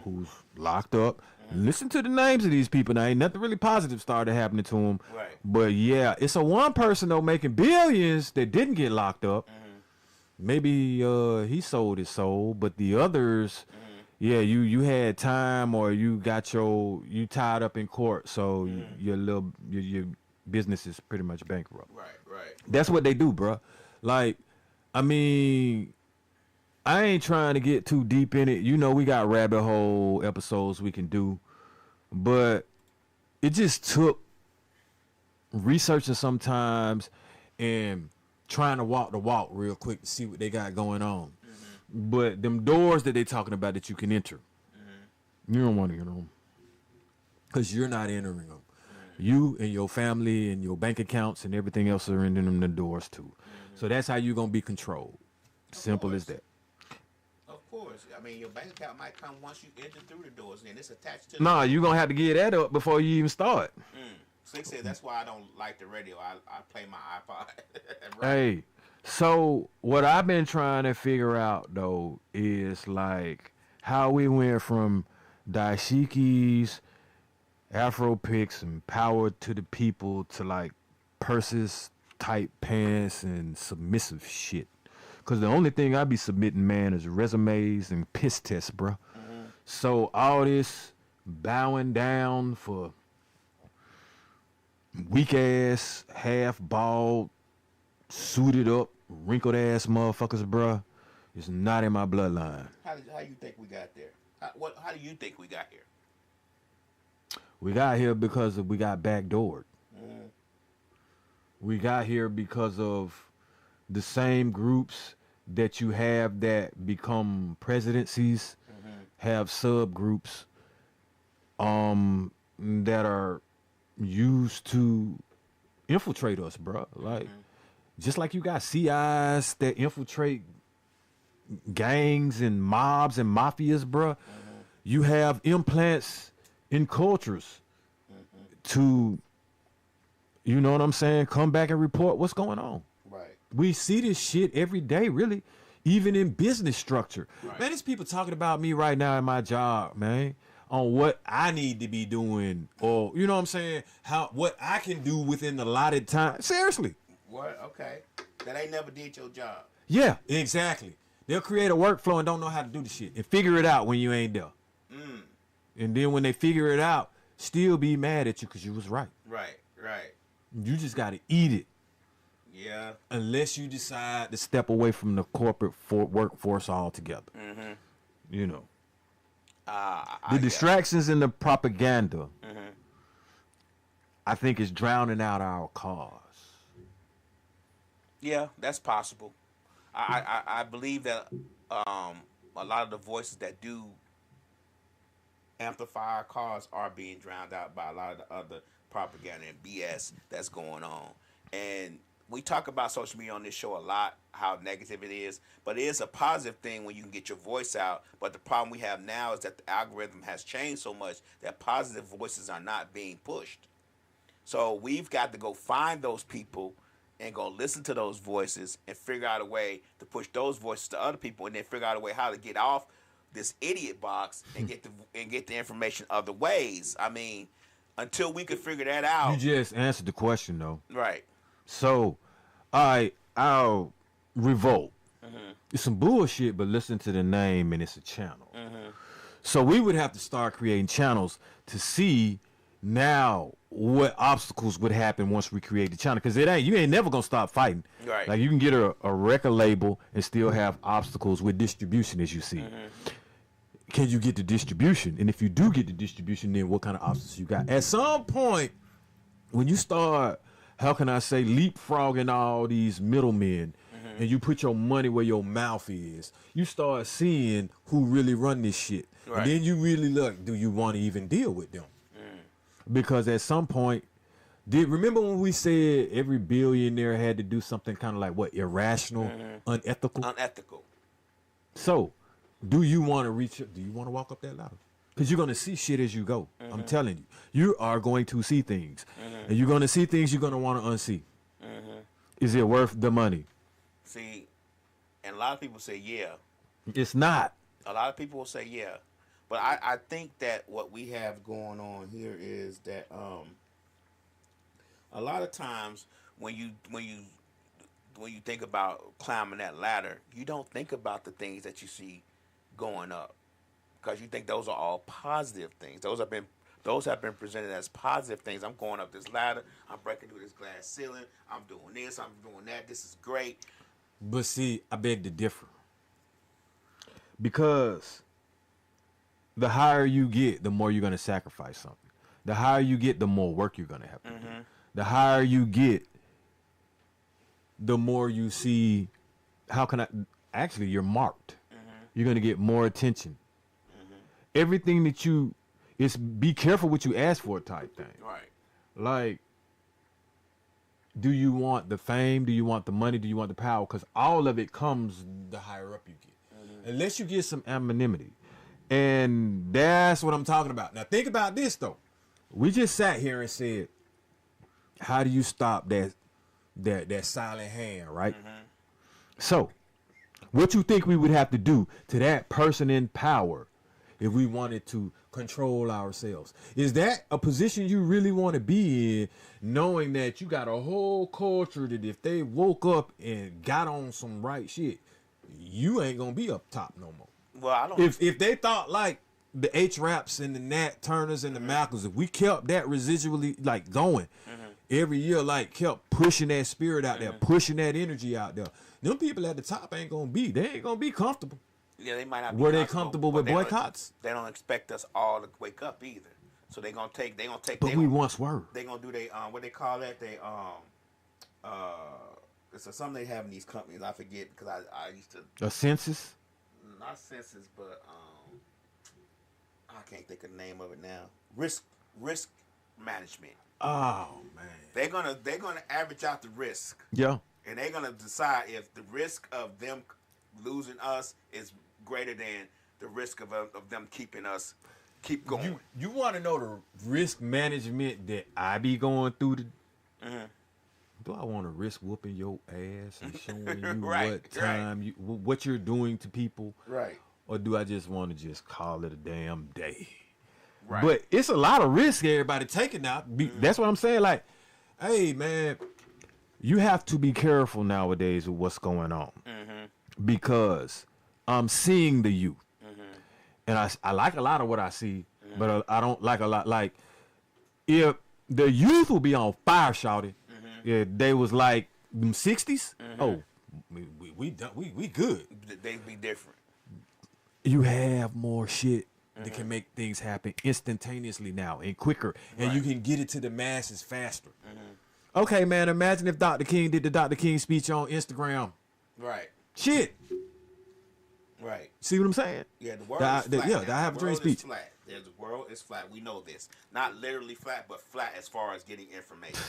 who's locked up. Listen to the names of these people. Now, ain't nothing really positive started happening to him. Right. But yeah, it's a one person though making billions that didn't get locked up. Maybe he sold his soul, but the others, yeah, you had time or you got you tied up in court, so your business is pretty much bankrupt. Right. That's what they do, bruh. Like, I mean, I ain't trying to get too deep in it. You know, we got rabbit hole episodes we can do, but it just took researching sometimes and trying to walk the walk real quick to see what they got going on. But them doors that they talking about that you can enter, you don't want to enter them because you're not entering them. You and your family and your bank accounts and everything else are in them the doors too. So that's how you're going to be controlled. Simple as that. Of course. I mean, your bank account might come once you enter through the doors, and then it's attached to. Nah, you're gonna have to get that up before you even start. Slick said that's why I don't like the radio. I play my iPod. Right. Hey, so what I've been trying to figure out though is like how we went from dashikis, Afro picks, and power to the people to like purses, tight pants, and submissive shit. Cause the only thing I be submitting, man, is resumes and piss tests, bro. So all this bowing down for weak ass, half bald, suited up, wrinkled ass motherfuckers, bruh, is not in my bloodline. How you think we got there? How do you think we got here? We got here because we got backdoored. We got here because of the same groups that you have that become presidencies, have subgroups that are used to infiltrate us, bro. Like, just like you got CIs that infiltrate gangs and mobs and mafias, bro. You have implants in cultures to, you know what I'm saying, come back and report what's going on. Right. We see this shit every day, really, even in business structure. Right. Man, there's people talking about me right now in my job, man, on what I need to be doing, or you know what I'm saying, what I can do within the allotted time. Seriously. What? Okay. That ain't never did your job. Yeah, exactly. They'll create a workflow and don't know how to do the shit and figure it out when you ain't there. And then when they figure it out, still be mad at you because you was right. Right. Right. You just got to eat it. Yeah. Unless you decide to step away from the corporate workforce altogether. You know. The distractions and the propaganda, I think, is drowning out our cause. Yeah, that's possible. I believe that a lot of the voices that do amplify our cause are being drowned out by a lot of the other propaganda and BS that's going on. And we talk about social media on this show a lot, how negative it is, but it is a positive thing when you can get your voice out. But the problem we have now is that the algorithm has changed so much that positive voices are not being pushed. So we've got to go find those people and go listen to those voices and figure out a way to push those voices to other people, and then figure out a way how to get off this idiot box and get the information other ways. I mean, until we could figure that out. You just answered the question, though. Right. So, I'll revolt. It's some bullshit, but listen to the name and it's a channel. So we would have to start creating channels to see now what obstacles would happen once we create the channel. Because you ain't never gonna stop fighting. Right. Like, you can get a record label and still have obstacles with distribution, as you see. Can you get the distribution? And if you do get the distribution, then what kind of obstacles you got? At some point, when you start, how can I say, leapfrogging all these middlemen, and you put your money where your mouth is, you start seeing who really run this shit. Right. And then you really look, do you want to even deal with them? Because at some point, remember when we said every billionaire had to do something kind of like what, irrational, unethical? Unethical. So, do you want to do you want to walk up that ladder? Because you're going to see shit as you go. I'm telling you. You are going to see things. And you're going to see things you're going to want to unsee. Is it worth the money? See, and a lot of people say yeah. It's not. A lot of people will say yeah. But I think that what we have going on here is that a lot of times when you think about climbing that ladder, you don't think about the things that you see going up, because you think those are all positive things. Those have been presented as positive things. I'm going up this ladder. I'm breaking through this glass ceiling. I'm doing this. I'm doing that. This is great. But see, I beg to differ. Because the higher you get, the more you're going to sacrifice something. The higher you get, the more work you're going to have to do. The higher you get, the more you see, actually, you're marked. You're going to get more attention. Everything that it's be careful what you ask for type thing. Right. Like, do you want the fame? Do you want the money? Do you want the power? Because all of it comes the higher up you get. Unless you get some anonymity. And that's what I'm talking about. Now think about this though. We just sat here and said, how do you stop that silent hand, right? So, what you think we would have to do to that person in power if we wanted to control ourselves? Is that a position you really want to be in, knowing that you got a whole culture that if they woke up and got on some right shit, you ain't gonna be up top no more? Well, I don't. If they thought like the H-Raps and the Nat Turners and the Malcolms, if we kept that residually like going every year, like kept pushing that spirit out there, pushing that energy out there, them people at the top ain't gonna be comfortable. Yeah, they might not be Were they comfortable with but boycotts? They don't expect us all to wake up either. So they gonna take. But we once were. They gonna do they what they call that? They it's something they have in these companies. I forget because I used to. A census? Not census, but I can't think of the name of it now. Risk management. Oh man. They're gonna average out the risk. Yeah. And they're gonna decide if the risk of them losing us is greater than the risk of them keeping us keep going. You want to know the risk management that I be going through? Do I want to risk whooping your ass and showing you what time what you're doing to people? Right. Or do I just want to just call it a damn day? Right. But it's a lot of risk everybody taking now. That's what I'm saying. Like, hey man, you have to be careful nowadays with what's going on because I'm seeing the youth, and I like a lot of what I see, but I don't like a lot. Like, if the youth will be on fire, shouting, yeah, they was like them 60s. Oh, we good. They be different. You have more shit that can make things happen instantaneously now and quicker, and you can get it to the masses faster. Okay, man, imagine if Dr. King did the Dr. King speech on Instagram. Right. Shit. Right. See what I'm saying? Yeah, the world is flat. Yeah, I have a dream speech. Flat. The world is flat. We know this. Not literally flat, but flat as far as getting information.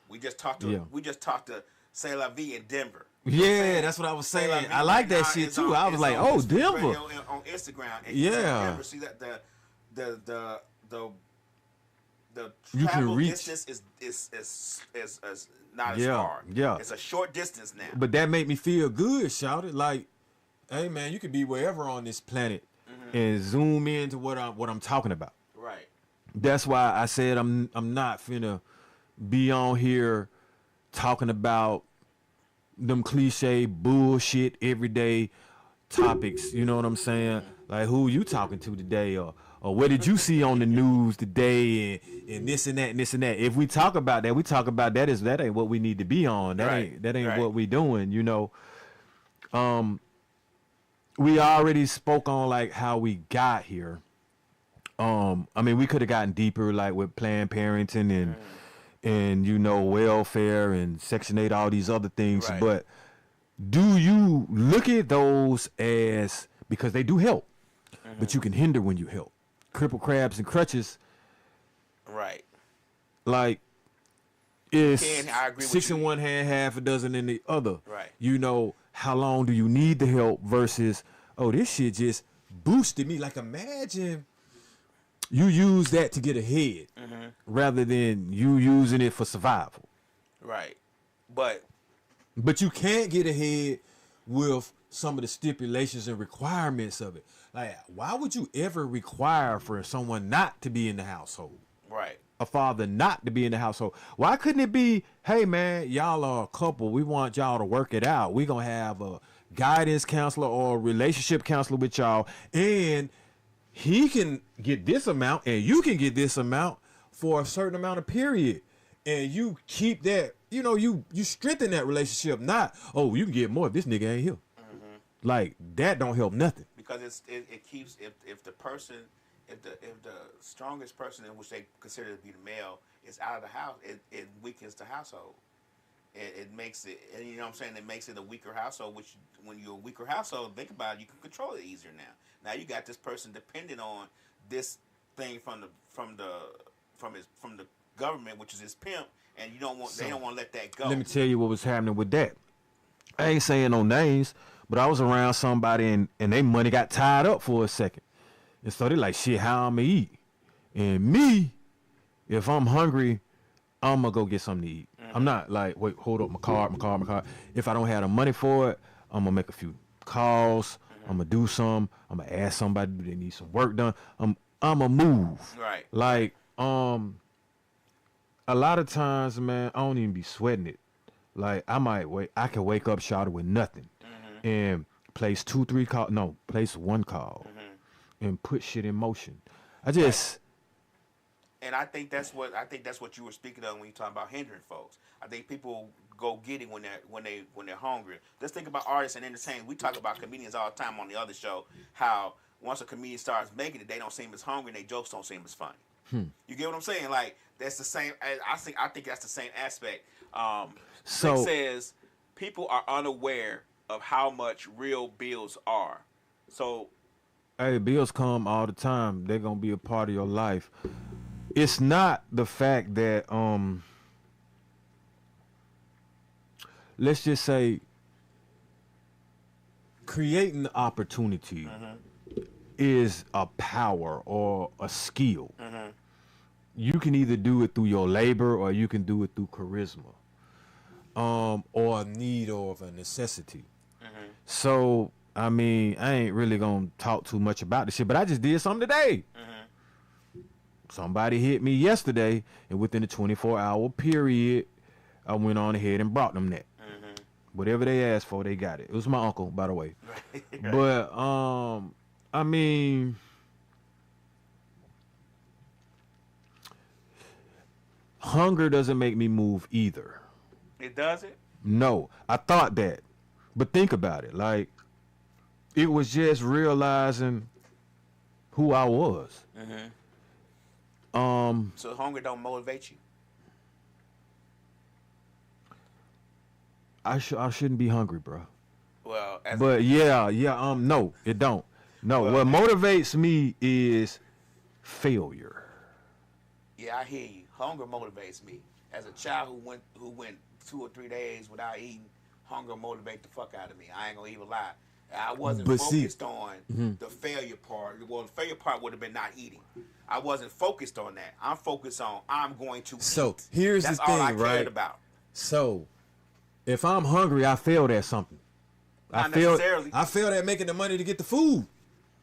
We just talked to C'est La Vie in Denver. Yeah, that's what I was saying. I like that shit too. I was like, oh, Denver. On Instagram. And yeah. See that the you travel can reach distance is not as yeah, far. Yeah. It's a short distance now. But that made me feel good, shouted. Like, hey man, you could be wherever on this planet and zoom into what I'm talking about. Right. That's why I said I'm not finna be on here talking about them cliche bullshit everyday topics. You know what I'm saying? Like, who you talking to today, or what did you see on the news today, and this and that and this and that. If we talk about that, that ain't what we need to be on. That ain't what we doing. You know. We already spoke on like how we got here. I mean, we could have gotten deeper, like with Planned Parenthood and you know, welfare and Section 8, all these other things. Right. But do you look at those as, because they do help, but you can hinder when you help. Cripple crabs and crutches. Right. Like, it's I agree with 6 you. in one hand, half a dozen in the other. Right. You know, how long do you need the help versus, oh, this shit just boosted me. Like, imagine you use that to get ahead rather than you using it for survival. Right. But you can't get ahead with some of the stipulations and requirements of it. Like, why would you ever require for someone not to be in the household? right. A father not to be in the household. Why couldn't it be, hey man, y'all are a couple, we want y'all to work it out, we gonna have a guidance counselor or a relationship counselor with y'all, and he can get this amount and you can get this amount for a certain amount of period, and you keep that, you know, you strengthen that relationship. Not, oh, you can get more if this nigga ain't here. Like, that don't help nothing. Because it keeps, if the person, if the strongest person in which they consider to be the male is out of the house, it weakens the household. It makes it, and you know what I'm saying, it makes it a weaker household, which when you're a weaker household, think about it, you can control it easier now. Now you got this person dependent on this thing from the government, which is his pimp, and they don't want to let that go. Let me tell you what was happening with that. I ain't saying no names, but I was around somebody and they money got tied up for a second. And so they like, shit, how I'ma eat? And me, if I'm hungry, I'm gonna go get something to eat. I'm not like, wait, hold up, my card. If I don't have the money for it, I'm gonna make a few calls. I'm gonna do some. I'm gonna ask somebody, do they need some work done? I'm gonna move. Right. Like, a lot of times, man, I don't even be sweating it. Like, I can wake up shouted with nothing and place place one call and put shit in motion. And I think that's what you were speaking of when you talking about hindering folks. I think people go get it when they're hungry. Let's think about artists and entertainers. We talk about comedians all the time on the other show. How once a comedian starts making it, they don't seem as hungry and their jokes don't seem as funny. You get what I'm saying? Like that's the same. I think that's the same aspect. So it says people are unaware of how much real bills are. So, hey, bills come all the time. They're gonna be a part of your life. It's not the fact that let's just say creating opportunity is a power or a skill. You can either do it through your labor or you can do it through charisma, or a need or of a necessity. So I mean, I ain't really gonna talk too much about this shit, but I just did something today. Somebody hit me yesterday, and within a 24-hour period, I went on ahead and brought them that. Whatever they asked for, they got it. It was my uncle, by the way. But I mean, hunger doesn't make me move either. It doesn't? No, I thought that, but think about it. Like, it was just realizing who I was. So hunger don't motivate you? I shouldn't be hungry, bro. Well, no, it don't. No, what motivates me is failure. Yeah, I hear you. Hunger motivates me. As a child who went 2 or 3 days without eating, hunger motivates the fuck out of me. I ain't gonna even lie. I wasn't focused on the failure part. Well, the failure part would have been not eating. I wasn't focused on that. I'm focused on I'm going to eat. Here's That's the thing, all I cared right? about. So, if I'm hungry, I failed at something. Not necessarily. I failed at making the money to get the food.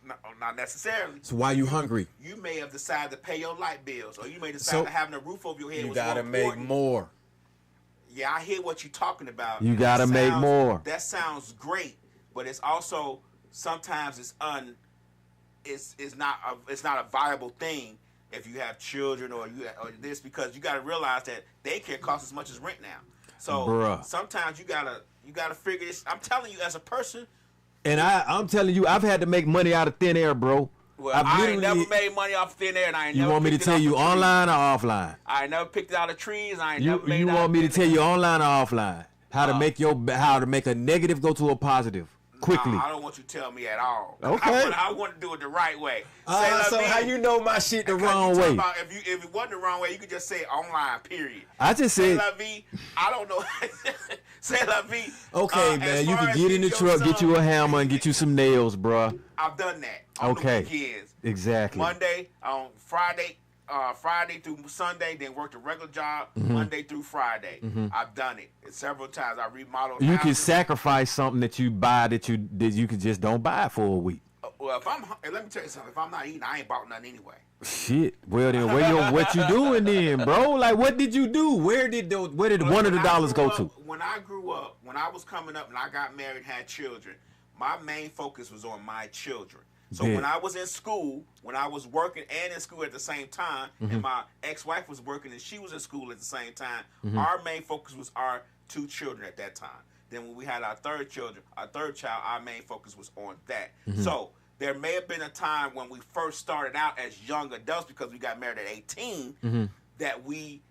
No, not necessarily. So why you hungry? You may have decided to pay your light bills, or you may decide that having a roof over your head was gotta more make important. more. Yeah, I hear what you're talking about. You gotta make more. That sounds great, but it's also sometimes it's not a viable thing if you have children or this, because you got to realize that daycare costs as much as rent now. So sometimes you gotta figure this. I'm telling you, as a person, and I'm telling you, I've had to make money out of thin air, bro. Well, I ain't never made money off thin air, and I ain't You never want me to picked it tell off you the trees. online or offline? I ain't never picked it out of trees. I ain't never made You it out want of me to thin tell air. you online or offline? How to make a negative go to a positive quickly? I don't want you to tell me at all. Okay. I want to do it the right way. So how you know my shit the wrong way? If it wasn't the wrong way, you could just say online, period. I just said. I don't know. Say la vie. Okay, man, you can get in the truck, get you a hammer, and get you some nails, bruh. I've done that on the weekends. Exactly. Monday, on Friday through Sunday, then worked a regular job Monday through Friday. I've done it several times. I remodeled. You can sacrifice something that you buy that you could just don't buy for a week. Well, let me tell you something. If I'm not eating, I ain't bought nothing anyway. Shit. Well then, what you doing then, bro? Like, what did you do? Where did one of the dollars go to? When I grew up, when I was coming up and I got married and had children, my main focus was on my children. So when I was in school, when I was working and in school at the same time, and my ex-wife was working and she was in school at the same time, our main focus was our 2 children at that time. Then when we had our third child, our main focus was on that. So there may have been a time when we first started out as young adults, because we got married at 18, that we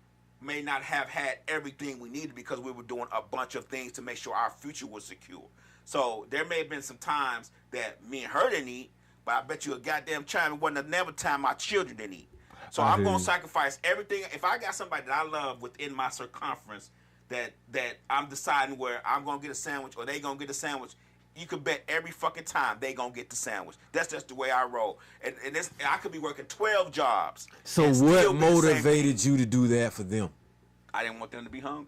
may not have had everything we needed because we were doing a bunch of things to make sure our future was secure. So there may have been some times that me and her didn't eat, but I bet you a goddamn time it wasn't never time my children didn't eat. So I'm going to sacrifice everything. If I got somebody that I love within my circumference, that I'm deciding where I'm going to get a sandwich or they going to get a sandwich, you can bet every fucking time they gonna get the sandwich. That's just the way I roll. And I could be working 12 jobs. So what motivated you to do that for them? I didn't want them to be hungry.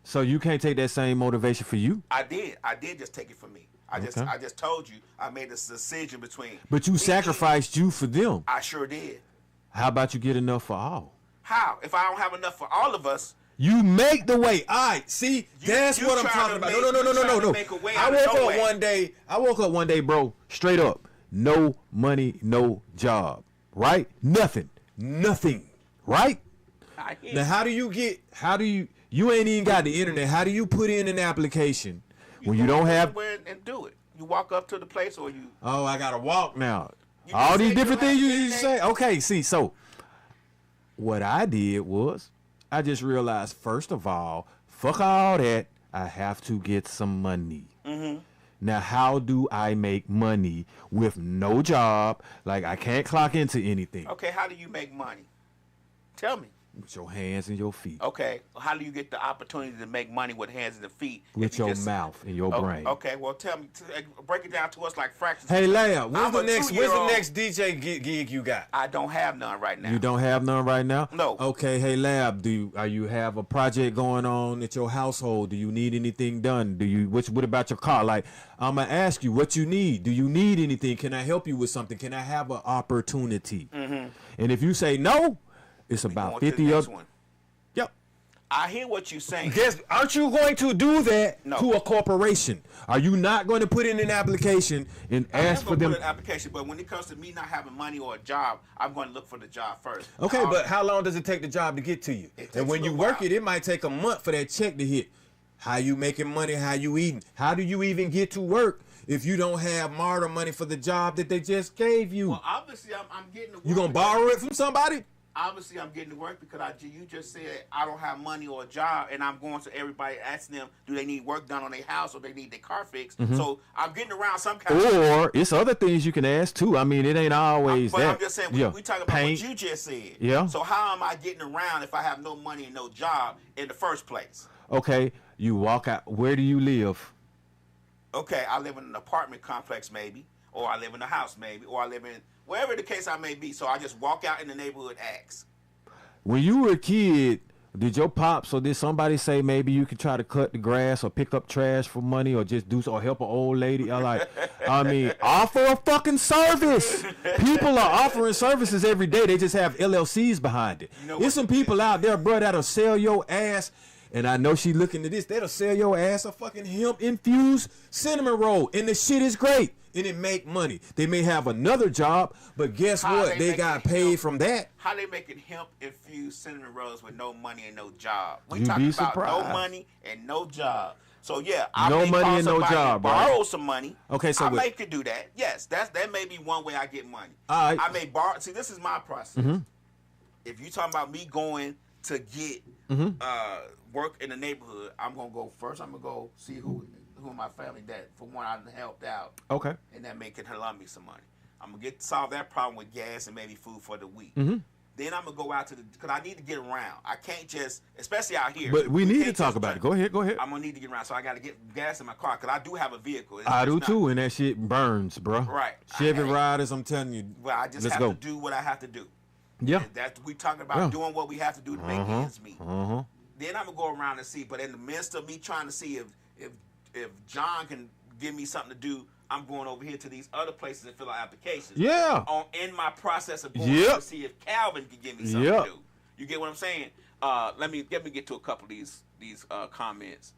So you can't take that same motivation for you? I did just take it for me. I just told you I made this decision between. But you sacrificed you for them. I sure did. How about you get enough for all? How? If I don't have enough for all of us. You make the way. All right, see, that's what I'm talking about. No. I woke up one day, bro, straight up. No money, no job. Right? Nothing. Right? Now, how do you ain't even got the internet. How do you put in an application when you don't have? And do it. You walk up to the place or you. Oh, I got to walk now. All these different things you say. Okay, see, so what I did was, I just realized, first of all, fuck all that. I have to get some money. Mm-hmm. Now, how do I make money with no job? Like, I can't clock into anything. Okay, how do you make money? Tell me. With your hands and your feet. Okay, how do you get the opportunity to make money with hands and feet? With your mouth and your brain. Okay, well, tell me, break it down to us like fractions. Hey, Leia, when's the next DJ gig you got? I don't have none right now. You don't have none right now? No. Okay, hey, Lab, you have a project going on at your household? Do you need anything done? What about your car? Like, I'm going to ask you what you need. Do you need anything? Can I help you with something? Can I have an opportunity? Mm-hmm. And if you say no, it's about 50 of them. Yep. I hear what you're saying. Aren't you going to do that to a corporation? Are you not going to put in an application and ask for them? Put an application, but when it comes to me not having money or a job, I'm going to look for the job first. Okay, but how long does it take the job to get to you? And when you work it might take a month for that check to hit. How you making money? How you eating? How do you even get to work if you don't have martyr money for the job that they just gave you? Well, obviously, I'm getting to work. You going to borrow it from somebody? Obviously, I'm getting to work because you just said I don't have money or a job, and I'm going to everybody asking them, do they need work done on their house or they need their car fixed? Mm-hmm. So I'm getting around some kind of. Or it's other things you can ask too. I mean, it ain't always but that. I'm just saying, we talking about Paint. what you just said. Yeah. So how am I getting around if I have no money and no job in the first place? Okay, you walk out. Where do you live? Okay, I live in an apartment complex maybe, or I live in a house maybe, or I live in wherever the case I may be. So I just walk out in the neighborhood, ask. When you were a kid, did your pops or did somebody say maybe you could try to cut the grass or pick up trash for money or just do or help an old lady? Offer a fucking service. People are offering services every day. They just have LLCs behind it. There's some people out there, bro, that'll sell your ass. And I know she looking at this. That'll sell your ass a fucking hemp-infused cinnamon roll. And the shit is great. And it make money. They may have another job, but guess what? They got paid from that. How they making hemp-infused cinnamon rolls with no money and no job? We talking about no money and no job. So yeah, I no money and no job, borrow some money. Okay, so I could do that. Yes, that may be one way I get money. All right. I may borrow. See, this is my process. Mm-hmm. If you talking about me going to get work in the neighborhood, I'm gonna go first. I'm gonna go see who in my family that for one I helped out. Okay. And that can lend me some money. I'm gonna solve that problem with gas and maybe food for the week. Mm-hmm. Then I'm gonna go out because I need to get around. I can't just, especially out here. But we need to talk about it. Go ahead. I'm gonna need to get around, so I got to get gas in my car because I do have a vehicle. I do too, and that shit burns, bro. Right. Chevy riders, I'm telling you. Well, I just have to do what I have to do. Yeah. We talking about doing what we have to do to make ends meet. Then I'm gonna go around and see. But in the midst of me trying to see if John can give me something to do, I'm going over here to these other places and fill out applications. Yeah. In my process of going to see if Calvin can give me something to do. You get what I'm saying? Let me get to a couple of these comments.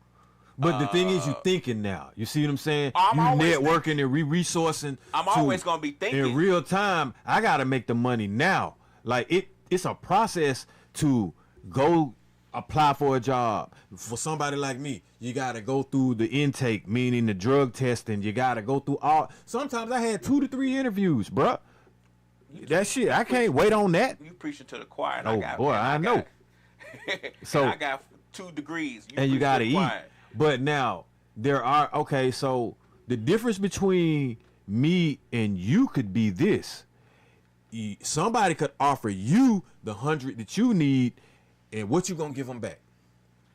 But the thing is, you thinking now. You see what I'm saying? I'm you networking and resourcing. I'm always gonna be thinking in real time. I gotta make the money now. Like it's a process to go apply for a job. For somebody like me, you gotta go through the intake, meaning the drug testing. You gotta go through all. Sometimes I had 2 to 3 interviews, bruh. That shit, I can't wait on that. You preaching to the choir. I know. So I got 2 degrees. And you gotta eat. But now so the difference between me and you could be this. Somebody could offer you the 100 that you need, and what you gonna give them back?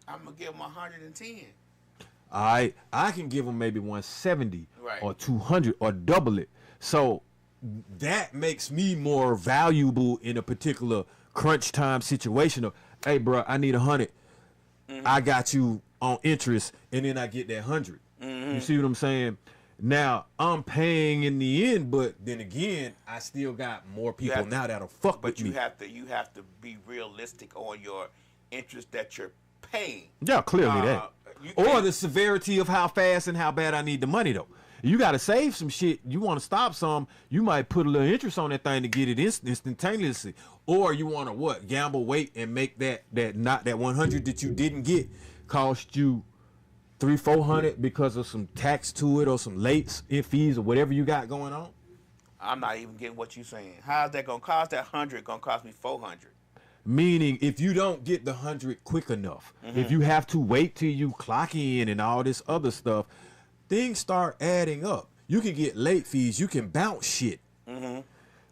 I'm gonna give them 110. All right, I can give them maybe 170 Right. or 200 or double it. So that makes me more valuable in a particular crunch time situation of, hey, bro, I need 100. I got you on interest, and then I get that 100. You see what I'm saying? Now I'm paying in the end, but then again, I still got more people now that'll fuck with me. But you have to be realistic on your interest that you're paying. Yeah, clearly that. Or the severity of how fast and how bad I need the money, though. You got to save some shit. You want to stop some, you might put a little interest on that thing to get it instantaneously. Or you want to gamble, wait, and make that 100 that you didn't get cost you $300-400 because of some tax to it or some late fees or whatever you got going on. I'm not even getting what you're saying. How's that gonna cost? That 100 gonna cost me 400. Meaning, if you don't get the 100 quick enough, if you have to wait till you clock in and all this other stuff, things start adding up. You can get late fees. You can bounce shit.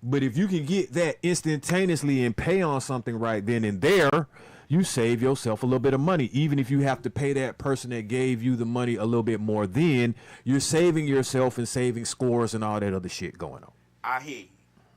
But if you can get that instantaneously and pay on something right then and there, you save yourself a little bit of money. Even if you have to pay that person that gave you the money a little bit more, then you're saving yourself and saving scores and all that other shit going on. I hear you.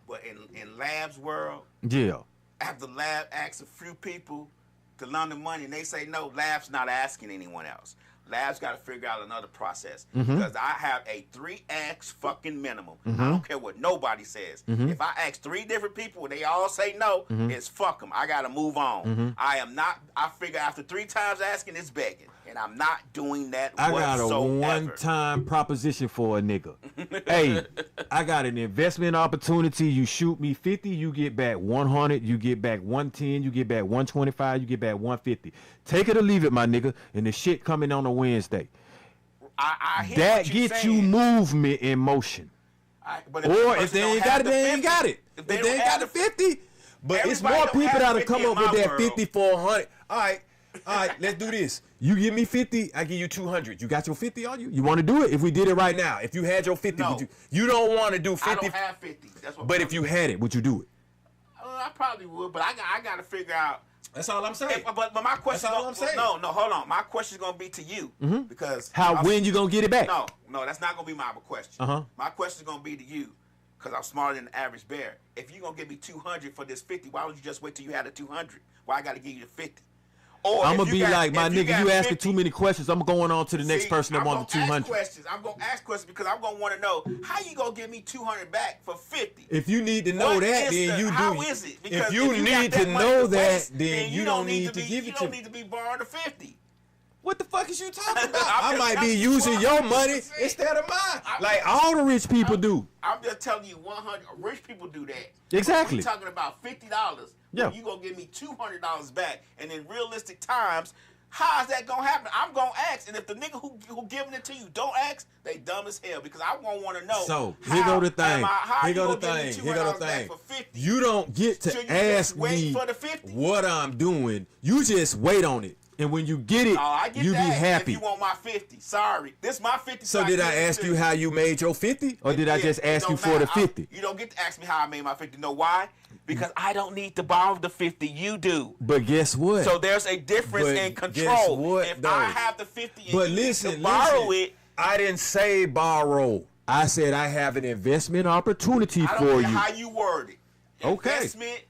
But in Lab's world, Yeah. after Lab asks a few people to loan the money and they say no, Lab's not asking anyone else. Lab's got to figure out another process because I have a 3x fucking minimum. I don't care what nobody says. If I ask 3 different people and they all say no, it's fuck them. I got to move on. I figure after 3 times asking, it's begging. And I'm not doing that whatsoever. I got a one-time proposition for a nigga. Hey, I got an investment opportunity. You shoot me 50, you get back 100, you get back 110, you get back 125, you get back 150. Take it or leave it, my nigga. And the shit coming on a Wednesday. I hear that what you're gets saying. you movement in motion. But Or if they ain't got it, they ain't got it. If they ain't got the 50. But it's Everybody more don't people have that'll 50 come in up with my that world. 50 for 100. All right, let's do this. You give me 50, I give you 200. You got your 50 on you? You want to do it? If we did it right now, if you had your 50, No. would you don't want to do 50. I don't have 50. That's what But if you had it, would you do it? I probably would, but I got to figure out. That's all I'm saying. But my question. That's all I'm saying. No, hold on. My question is gonna be to you because When you gonna get it back? No, that's not gonna be my question. My question is gonna be to you because I'm smarter than the average bear. If you gonna give me 200 for this 50, why don't you just wait till you had a 200? Why I got to give you the 50? Or I'm gonna be like, my nigga, you asking too many questions. I'm going on to the next person that wants the 200. I'm gonna ask questions because I'm gonna want to know how you gonna give me 200 back for 50. If you need to know that, then you do. How is it? Because if you need to know that, then you don't need to give it to me. You don't need to be borrowing the 50. What the fuck is you talking about? I might be using your money instead of mine. Like all the rich people do. I'm just telling you, 100 rich people do that. Exactly. We're talking about $50. Yeah. You gonna give me $200 back, and in realistic times, how is that gonna happen? I'm gonna ask, and if the nigga who giving it to you don't ask, they dumb as hell because I won't want to know. So here go the thing. Here go the thing. You don't get to ask me for the 50? what I'm doing. You just wait on it. And when you get it, you be happy. If you want my 50, sorry. This my 50. So did I ask you how you made your 50? Or did I just ask you for the 50? You don't get to ask me how I made my 50. You know why? Because I don't need to borrow the 50. You do. But guess what? So there's a difference in control. Guess what, if though? I have the 50 and you need to borrow it. I didn't say borrow. I said I have an investment opportunity for you. I don't care how you word it. Okay. Investment.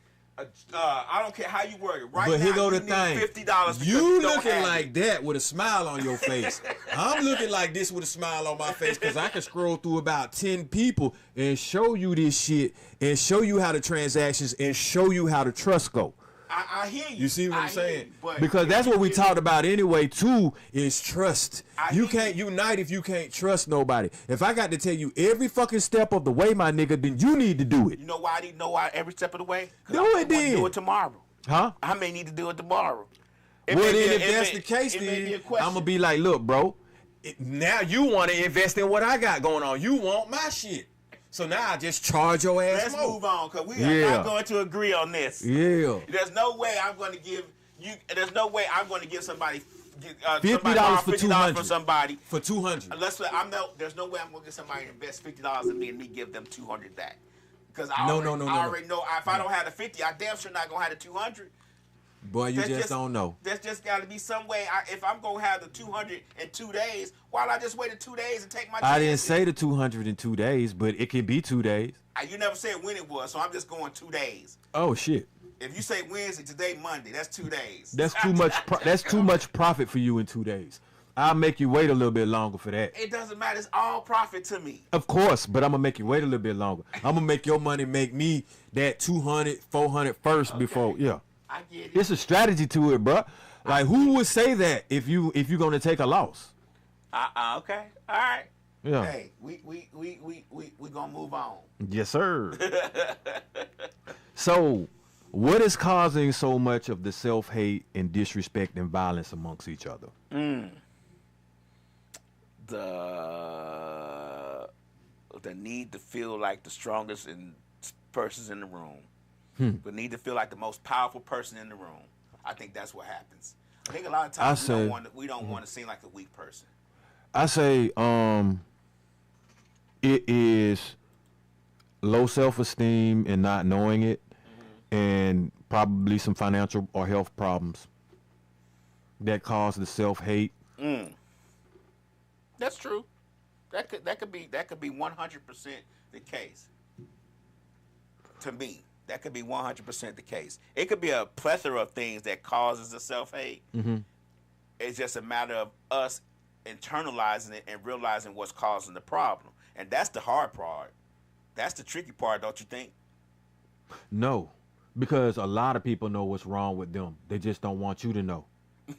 I don't care how you word it. Right but now, here go the you thing. need $50. You looking like that with a smile on your face. I'm looking like this with a smile on my face because I can scroll through about 10 people and show you this shit and show you how the transactions and show you how the trust go. I hear you. You see what I'm saying? But because that's what we talked about anyway, too, is trust. You can't you. unite if you can't trust nobody. If I got to tell you every fucking step of the way, my nigga, then you need to do it. You know why I need to know why every step of the way? Do it then. Do it tomorrow. Huh? I may need to do it tomorrow. Well, then if that's the case, then I'm going to be like, look, bro, now you want to invest in what I got going on. You want my shit. So now I just charge your ass. Let's more. move on because we are not going to agree on this. Yeah. There's no way I'm going to give you. There's no way I'm going to give somebody $50 for 200 for somebody for 200. There's no way I'm going to get somebody to invest $50 in me and me give them 200 back. Because I already know if I don't have the 50, I damn sure not going to have the 200. Boy, you just don't know. There's just got to be some way. If I'm gonna have the 202 days, why don't I just wait the 2 days and take my chances? I didn't say the 202 days, but it can be 2 days. You never said when it was, so I'm just going 2 days. Oh shit. If you say Wednesday, today Monday, that's 2 days. That's too much. That's too much profit for you in 2 days. I'll make you wait a little bit longer for that. It doesn't matter. It's all profit to me. Of course, but I'm gonna make you wait a little bit longer. I'm gonna make your money make me that 200, 400 first before. Yeah. I get it. It's a strategy to it, bro. Like, who would say that if you're gonna take a loss? Okay. All right. Yeah. Hey, we gonna move on. Yes, sir. So, what is causing so much of the self-hate and disrespect and violence amongst each other? The need to feel like the strongest persons in the room. The need to feel like the most powerful person in the room. I think that's what happens. I think a lot of times we don't want to seem like a weak person. I say it is low self-esteem and not knowing it, and probably some financial or health problems that cause the self-hate. That's true. That could be 100% the case. To me, that could be 100% the case. It could be a plethora of things that causes the self-hate. It's just a matter of us internalizing it and realizing what's causing the problem. And that's the hard part. That's the tricky part, don't you think? No, because a lot of people know what's wrong with them. They just don't want you to know.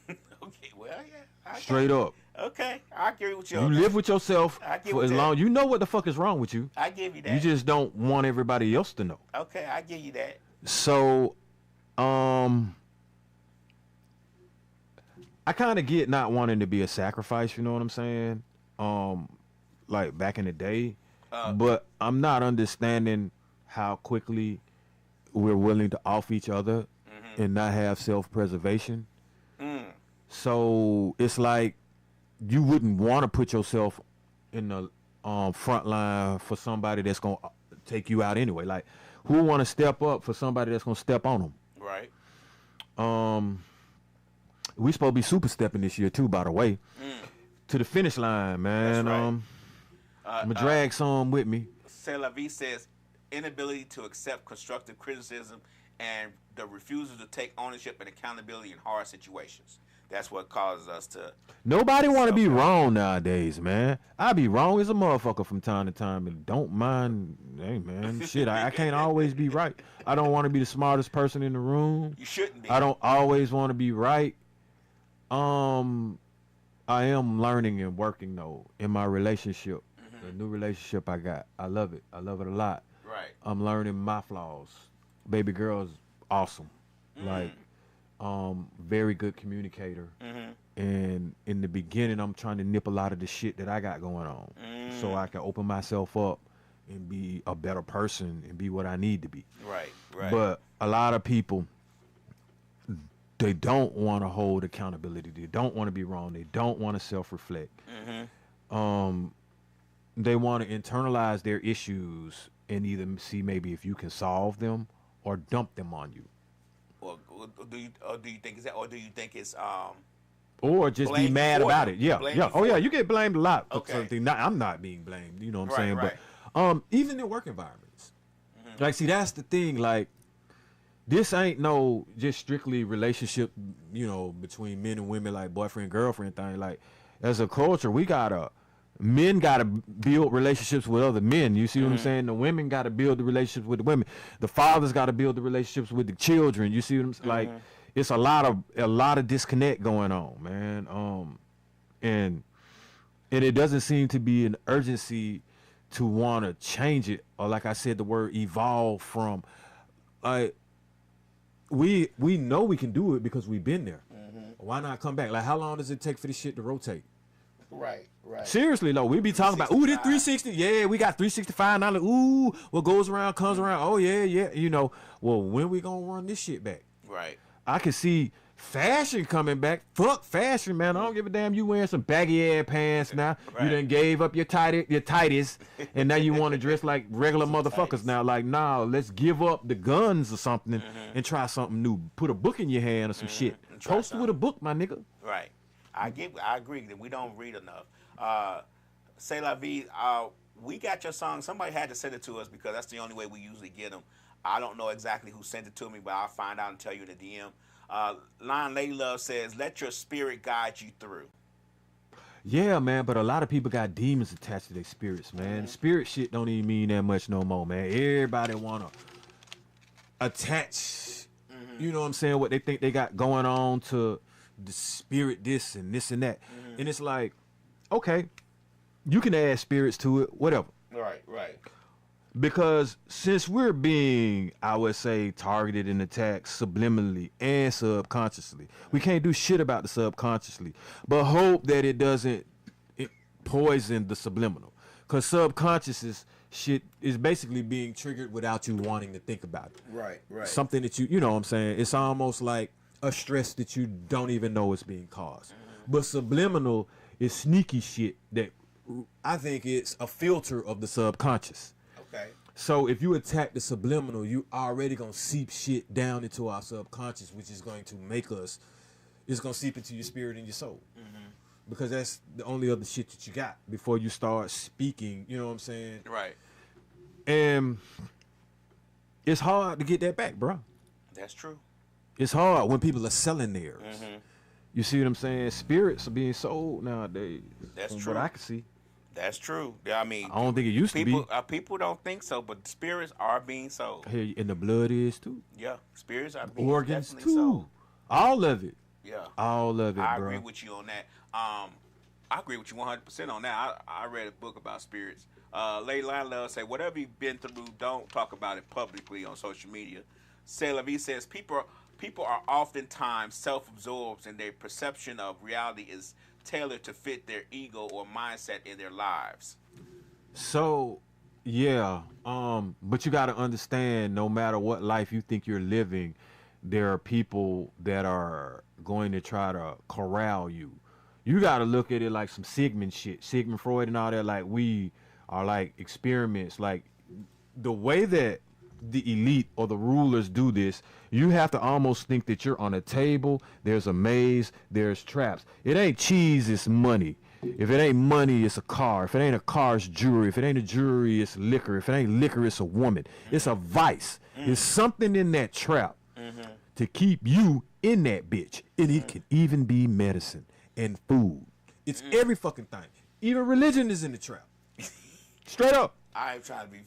Okay, well, yeah. Straight up. Okay, I agree with you. You live with yourself for as long. You know what the fuck is wrong with you. I give you that. You just don't want everybody else to know. Okay, I give you that. So, I kind of get not wanting to be a sacrifice. You know what I'm saying? Like back in the day, but I'm not understanding how quickly we're willing to off each other and not have self-preservation. So it's like you wouldn't want to put yourself in the front line for somebody that's gonna take you out anyway. Like, who want to step up for somebody that's gonna step on them? Right. We supposed to be super stepping this year too, by the way, to the finish line, man. That's right. I'm gonna drag some with me. C'est la vie says inability to accept constructive criticism and the refusal to take ownership and accountability in hard situations. That's what causes us to. Nobody want to be wrong nowadays, man. I be wrong as a motherfucker from time to time, and don't mind. Hey, man, shit, I can't always be right. I don't want to be the smartest person in the room. You shouldn't be. I don't always want to be right. I am learning and working though in my relationship, the new relationship I got. I love it. I love it a lot. Right. I'm learning my flaws. Baby girl's awesome. Like, very good communicator. And in the beginning, I'm trying to nip a lot of the shit that I got going on, so I can open myself up and be a better person and be what I need to be. Right. Right. But a lot of people, they don't want to hold accountability. They don't want to be wrong. They don't want to self-reflect. They want to internalize their issues and either see maybe if you can solve them or dump them on you. Or do you think it's that, or do you think it's or just be mad about it? Yeah, yeah. Oh yeah, you get blamed a lot for something. I'm not being blamed. You know what I'm saying? Right. But even in work environments, like, see, that's the thing. Like, this ain't no just strictly relationship, you know, between men and women, like boyfriend girlfriend thing. Like, as a culture, men gotta build relationships with other men. You see what I'm saying? The women gotta build the relationships with the women. The fathers gotta build the relationships with the children. You see what I'm saying? Like, it's a lot of disconnect going on, man. And it doesn't seem to be an urgency to want to change it, or, like I said, the word evolve from. We know we can do it because we've been there. Why not come back? Like, how long does it take for this shit to rotate? Right. Seriously, though, we be talking about, ooh, this 360. Yeah, we got 365 now. Like, ooh, what goes around comes around. Oh, yeah. You know, well, when we gonna run this shit back? Right. I can see fashion coming back. Fuck fashion, man. I don't give a damn. You wearing some baggy ass pants now. Right. You done gave up your tighties, and now you want to dress like regular motherfuckers now. Like, nah, let's give up the guns or something and try something new. Put a book in your hand or some shit. Post with a book, my nigga. Right. I agree that we don't read enough. C'est la vie. We got your song. Somebody had to send it to us because that's the only way we usually get them. I don't know exactly who sent it to me, but I'll find out and tell you in the DM. Lion Lady Love says, let your spirit guide you through. Yeah, man, but a lot of people got demons attached to their spirits, man. Spirit shit don't even mean that much no more, man. Everybody want to attach, you know what I'm saying, what they think they got going on to the spirit this and this and that. And it's like, okay, you can add spirits to it, whatever. Right. Because since we're being, I would say, targeted and attacked subliminally and subconsciously, we can't do shit about the subconsciously, but hope that it doesn't poison the subliminal. Because subconscious shit is basically being triggered without you wanting to think about it. Right. Something that you know what I'm saying? It's almost like a stress that you don't even know is being caused. But subliminal is sneaky shit that I think it's a filter of the subconscious. Okay. So if you attack the subliminal, you already gonna seep shit down into our subconscious, which is going to make us, it's gonna seep into your spirit and your soul. Because that's the only other shit that you got before you start speaking, you know what I'm saying? Right. And it's hard to get that back, bro. That's true. It's hard when people are selling theirs. You see what I'm saying? Spirits are being sold nowadays. That's from true. What I can see. That's true. I mean, I don't think it used to be. People don't think so, but spirits are being sold. Hey, and the blood is too. Yeah, spirits are being organs definitely too. sold. All of it. Yeah, all of it. I bro. agree with you on that. I agree with you 100% on that. I read a book about spirits. Lady Line Love say, whatever you've been through, don't talk about it publicly on social media. C'est la vie says, people are oftentimes self-absorbed and their perception of reality is tailored to fit their ego or mindset in their lives. So, yeah, but you got to understand, no matter what life you think you're living, there are people that are going to try to corral you. You got to look at it like some Sigmund shit, Sigmund Freud and all that. Like, we are like experiments. Like, the way that the elite or the rulers do this, you have to almost think that you're on a table, there's a maze, there's traps. It ain't cheese, it's money. If it ain't money, it's a car. If it ain't a car, it's jewelry. If it ain't a jewelry, it's liquor. If it ain't liquor, it's a woman. It's a vice. It's something in that trap to keep you in that bitch. And it can even be medicine and food. It's every fucking thing. Even religion is in the trap. Straight up. I ain't trying to be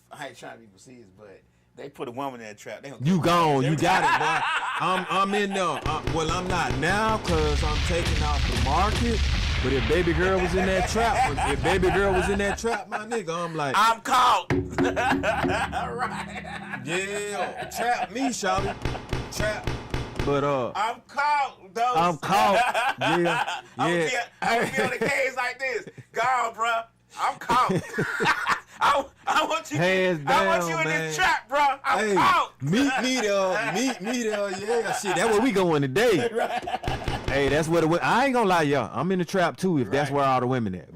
facetious, but they put a woman in that trap. You gone. You got it, boy. I'm in there. Well, I'm not now because I'm taking off the market. But if baby girl was in that trap, my nigga, I'm like, I'm caught. Right. Yeah, trap me, shawty. Trap. But I'm caught, though. I'm caught. Yeah. I'm gonna be on the cage like this. Gone, bro. I'm caught. I want you. Hands down, I want you in man. This trap, bro. I'm out. Meet me there. Yeah, shit. That's where we going today. Right. Hey, that's where I ain't gonna lie, y'all. I'm in the trap too. If that's where all the women at.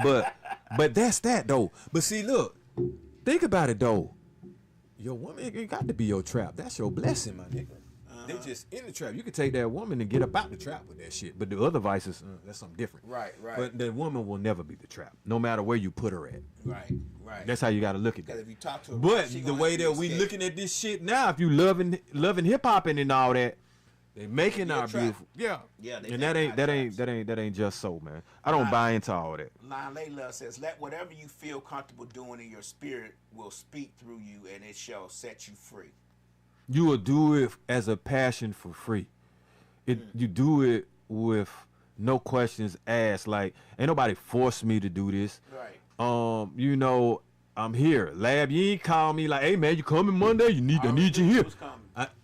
But, but that's that though. But see, look, think about it though. Your woman ain't got to be your trap. That's your blessing, my nigga. They just in the trap. You can take that woman and get up out the trap with that shit. But the other vices, that's something different. Right. But the woman will never be the trap, no matter where you put her at. Right. That's how you got to look at Because that. if you talk to her, But the way that we looking at this shit now, if you loving hip hop and all that, they making our beautiful. Yeah. And that ain't just so, man. I don't buy into all that. Lion Layla says, let whatever you feel comfortable doing in your spirit will speak through you and it shall set you free. You will do it as a passion for free. You do it with no questions asked. Like, ain't nobody forced me to do this. Right. You know, I'm here. Lab, you ain't call me like, hey man, you coming Monday? I need you here.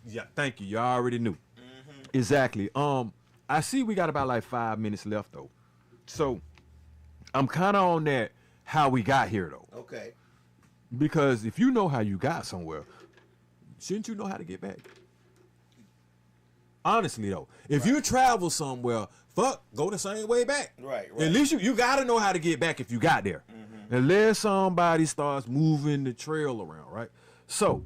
Yeah, thank you. You already knew. Exactly. I see we got about like 5 minutes left though. So I'm kind of on that how we got here though. Okay. Because if you know how you got somewhere, shouldn't you know how to get back? Honestly though, if you travel somewhere, go the same way back. Right. At least you got to know how to get back if you got there. Unless somebody starts moving the trail around, right? So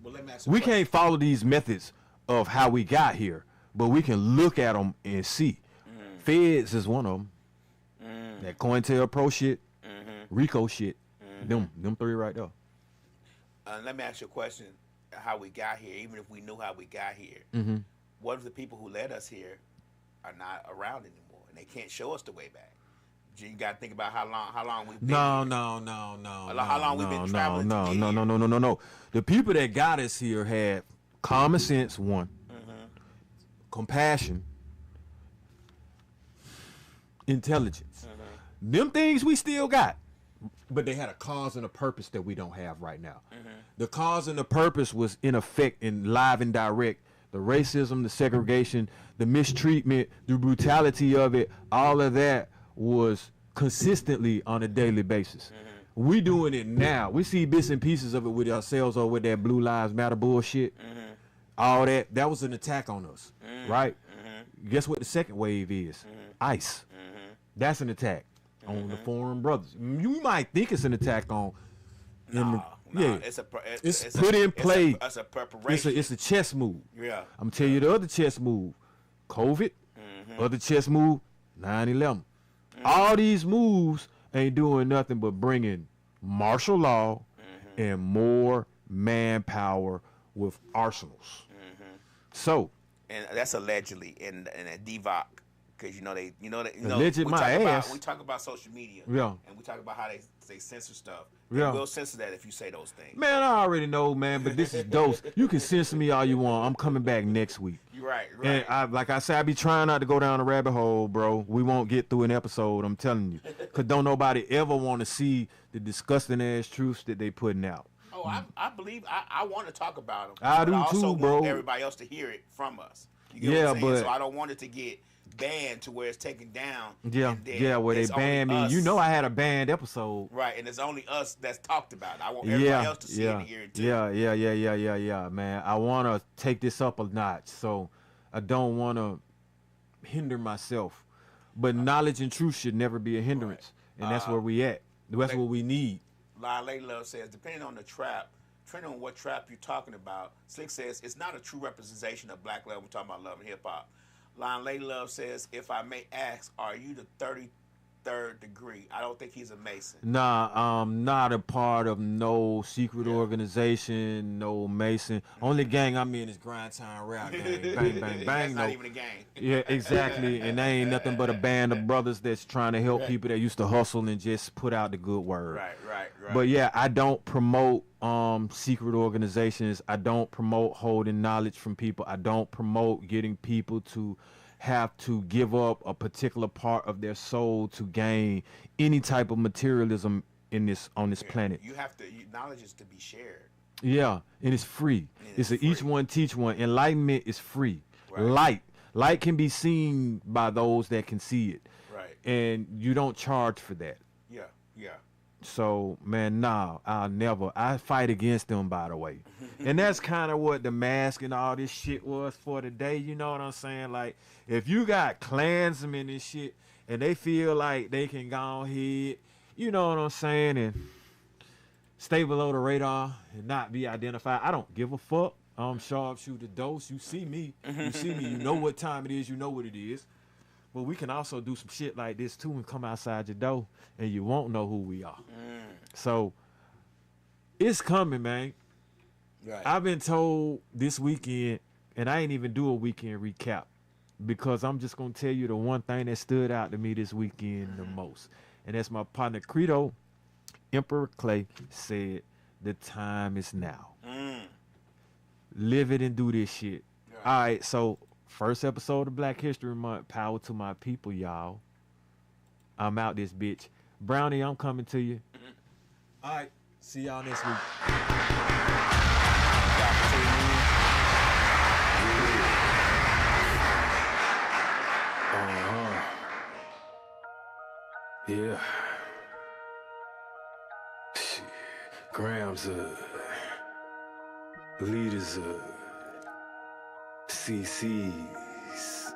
Well, let me ask you we a question. can't follow these methods of how we got here, but we can look at them and see. Feds is one of them. That COINTELPRO shit, RICO shit, them three right there. Let me ask you a question. How we got here, even if we knew how we got here, what if the people who led us here are not around anymore and they can't show us the way back? You got to think about how long we've been here. No. How long we've been traveling to get here. No. The people that got us here had common sense, one, compassion, intelligence. Them things we still got, but they had a cause and a purpose that we don't have right now. The cause and the purpose was in effect and live and direct. The racism, the segregation, the mistreatment, the brutality of it, all of that was consistently on a daily basis. We doing it now. We see bits and pieces of it with ourselves or with that Blue Lives Matter bullshit. All that was an attack on us, right? Guess what the second wave is? ICE. That's an attack on the foreign brothers. You might think it's an attack on It's put in play. It's a preparation. It's a chess move. Yeah. I'm tell you the other chess move, COVID. Other chess move, 9/11. All these moves ain't doing nothing but bringing martial law and more manpower with arsenals. So, and that's allegedly in a DVOC. Because Alleged my ass. We talk about social media, and we talk about how they censor stuff. We'll censor that if you say those things. Man, I already know, man. But this is dose. You can censor me all you want. I'm coming back next week. You're right. And like I said, I be trying not to go down a rabbit hole, bro. We won't get through an episode. I'm telling you, because don't nobody ever want to see the disgusting ass truths that they putting out. Oh, I believe I want to talk about them. I do also too, bro. Want everybody else to hear it from us. You get what I'm saying? but So I don't want it to get banned to where it's taken down. Where they banned me. You know I had a banned episode. Right, and it's only us that's talked about it. I want everybody else to see it and hear it too. Yeah, man. I want to take this up a notch, so I don't want to hinder myself. But knowledge and truth should never be a hindrance, and that's where we at. That's what we need. Lay Love says, depending on what trap you're talking about, Slick says, it's not a true representation of black love. We're talking about love and hip-hop. Lay Love says, if I may ask, are you the 33rd degree? I don't think he's a Mason. Nah, I'm not a part of no secret organization, no Mason. Only gang I'm in is Grind Time Rap Gang. Bang, bang, bang. That's not even a gang. Yeah, exactly. And they ain't nothing but a band of brothers that's trying to help people that used to hustle and just put out the good word. Right. But yeah, I don't promote secret organizations. I don't promote holding knowledge from people. I don't promote getting people to have to give up a particular part of their soul to gain any type of materialism on this planet. Knowledge is to be shared. Yeah, and it's free. It's a each one teach one. Enlightenment is free. Right. Light can be seen by those that can see it. Right. And you don't charge for that. Yeah. So, man, nah, I'll never. I fight against them, by the way. And that's kind of what the mask and all this shit was for today. You know what I'm saying? Like, if you got Klansmen and shit, and they feel like they can go ahead, you know what I'm saying, and stay below the radar and not be identified, I don't give a fuck. I'm sharpshooter dose. You see me. You know what time it is. You know what it is. But we can also do some shit like this too and come outside your door and you won't know who we are. So it's coming, man. Right. I've been told this weekend, and I ain't even do a weekend recap because I'm just going to tell you the one thing that stood out to me this weekend the most. And that's my partner Credo, Emperor Clay, said, the time is now. Live it and do this shit. Right. All right, so first episode of Black History Month. Power to my people, y'all. I'm out this bitch. Brownie, I'm coming to you. All right. See y'all next week. Yeah. Grams leaders CC's,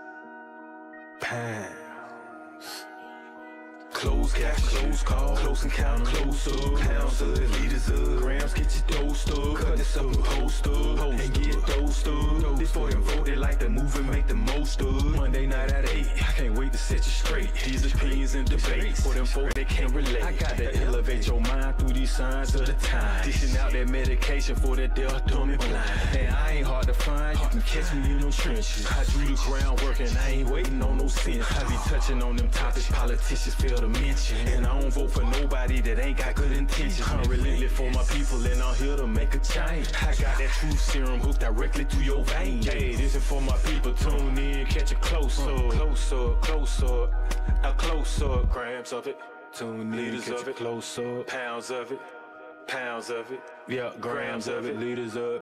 pounds. Close cash, close call, close encounter, close up, pounds of liters of grams, get your dose up, cut this up and post up, and get dosed up. This for them voted like the movement, make the most of. Monday night at 8, I can't wait to set you straight. These opinions and debates, for them folk they can't relate. I got to elevate your mind through these signs of the time. Dishing out that medication for that deaf, dumb and blind. And I ain't hard to find, you can catch me in them trenches. I drew the groundwork and I ain't waiting on no sense. I be touching on them topics politicians fail to mention. And I don't vote for nobody that ain't got good intentions. I'm relentless for my people and I'm here to make a change. I got that truth serum hooked directly to your vein. Hey, this is for my people, tune in, catch a close up. Close up, close up, a close up, grams of it. Tune in, catch a close up, pounds of it, yeah, grams of it, liters up.